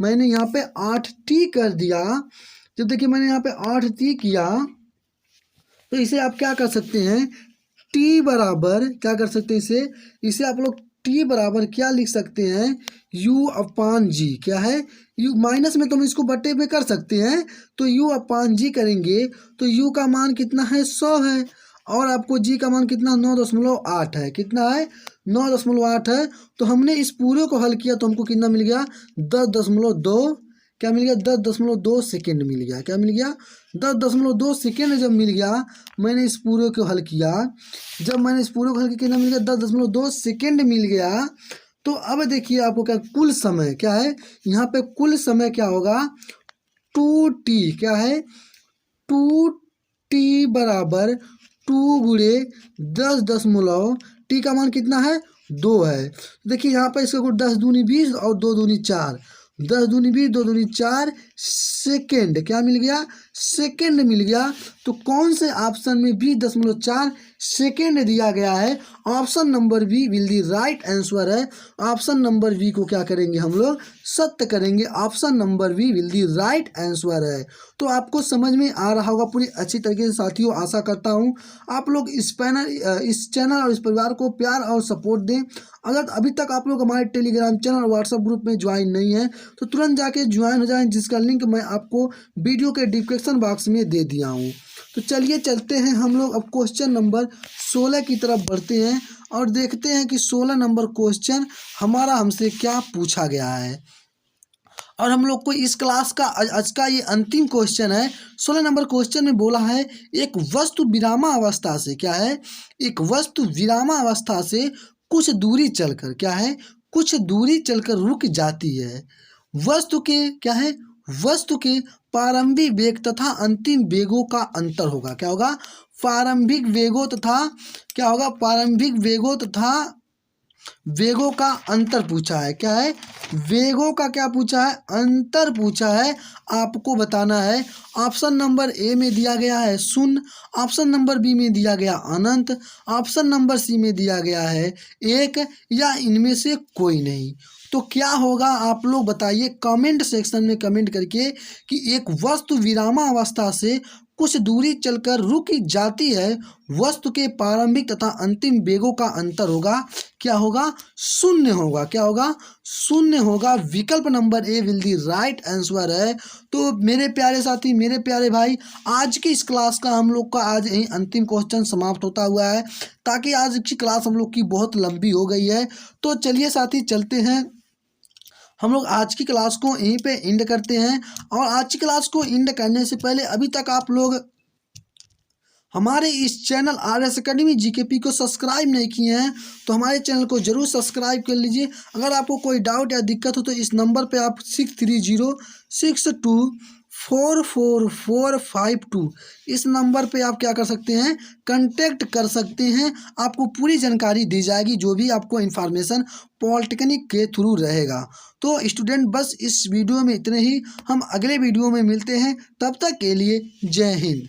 मैंने यहाँ पे 8 टी कर दिया। जब देखिए मैंने यहाँ पे 8 टी किया तो इसे आप क्या कर सकते हैं टी बराबर क्या कर सकते हैं, इसे आप लोग टी बराबर क्या लिख सकते हैं u अपान जी, क्या है u माइनस में तो हम इसको बट्टे में कर सकते हैं, तो u अपान जी करेंगे तो u का मान कितना है 100 है और आपको g का मान कितना 9.8 है, कितना है 9.8 है। तो हमने इस पूरे को हल किया तो हमको कितना मिल गया 10.2, क्या मिल गया 10.2 सेकेंड मिल गया, क्या मिल गया 10.2 सेकेंड जब मिल गया, मैंने इस पूरे को हल किया, जब मैंने इस पूरे को हल किया कितना मिल गया 10.2 सेकेंड मिल गया। तो अब देखिए आपको क्या कुल समय क्या है, यहाँ पे कुल समय क्या होगा 2t, क्या है 2t बराबर 2 गुणे 10 टी का मान कितना है 2 है। देखिए यहाँ पर इसका 10 दूनी 20 और 2 दूनी 4, 10 दूनी 20 2 दूनी 4 सेकेंड, क्या मिल गया सेकेंड मिल गया। तो कौन से ऑप्शन में 20.4 सेकेंड दिया गया है, option number B will the right answer है। ऑप्शन नंबर बी को क्या करेंगे हम लोग सत्य करेंगे, option number B will the right answer है। तो आपको समझ में आ रहा होगा पूरी अच्छी तरीके से साथियों, आशा करता हूँ आप लोग इस चैनल और इस परिवार को प्यार और सपोर्ट दें। अगर अभी तक आप लोग हमारे टेलीग्राम चैनल और व्हाट्सएप ग्रुप में ज्वाइन नहीं है तो तुरंत जाके ज्वाइन हो जाएं, जिसका लिंक मैं आपको वीडियो के डिस्क्रिप्शन बॉक्स में दे दिया हूँ। तो चलिए चलते हैं हम लोग अब क्वेश्चन नंबर 16 की तरफ बढ़ते हैं और देखते हैं कि 16 नंबर क्वेश्चन हमारा हमसे क्या पूछा गया है। और हम लोग को इस क्लास का आज का ये अंतिम क्वेश्चन है। 16 नंबर क्वेश्चन में बोला है एक वस्तु विरामावस्था से, क्या है एक वस्तु विरामावस्था से कुछ दूरी चलकर, क्या है कुछ दूरी चलकर रुक जाती है। वस्तु के क्या है वस्तु के प्रारंभिक वेग तथा अंतिम वेगों का अंतर होगा, क्या होगा प्रारंभिक वेगों तथा क्या होगा प्रारंभिक वेगों तथा वेगों का अंतर पूछा है, क्या है वेगों का क्या पूछा है अंतर पूछा है, आपको बताना है। ऑप्शन नंबर ए में दिया गया है 0, ऑप्शन नंबर बी में दिया गया अनंत, ऑप्शन नंबर सी में दिया गया है 1 या इनमें से कोई नहीं। तो क्या होगा आप लोग बताइए कमेंट सेक्शन में कमेंट करके कि एक वस्तु विरामावस्था से कुछ दूरी चलकर रुक जाती है, वस्तु के प्रारंभिक तथा अंतिम वेगों का अंतर होगा, क्या होगा 0 होगा, क्या होगा 0 होगा। विकल्प number A will the right answer है। तो मेरे प्यारे साथी, मेरे प्यारे भाई, आज की इस क्लास का हम लोग का आज यही अंतिम क्वेश्चन समाप्त होता हुआ है, ताकि आज की क्लास हम लोग की बहुत लंबी हो गई है। तो चलिए साथी चलते हैं, हम लोग आज की क्लास को यहीं पे एंड करते हैं। और आज की क्लास को एंड करने से पहले अभी तक आप लोग हमारे इस चैनल RS Academy GKP को सब्सक्राइब नहीं किए हैं तो हमारे चैनल को जरूर सब्सक्राइब कर लीजिए। अगर आपको कोई डाउट या दिक्कत हो तो इस नंबर पे आप 6306244452 इस नंबर पे आप क्या कर सकते हैं कांटेक्ट कर सकते हैं। आपको पूरी जानकारी दी जाएगी, जो भी आपको इन्फॉर्मेशन पॉलिटेक्निक के थ्रू रहेगा। तो स्टूडेंट बस इस वीडियो में इतने ही, हम अगले वीडियो में मिलते हैं, तब तक के लिए जय हिंद।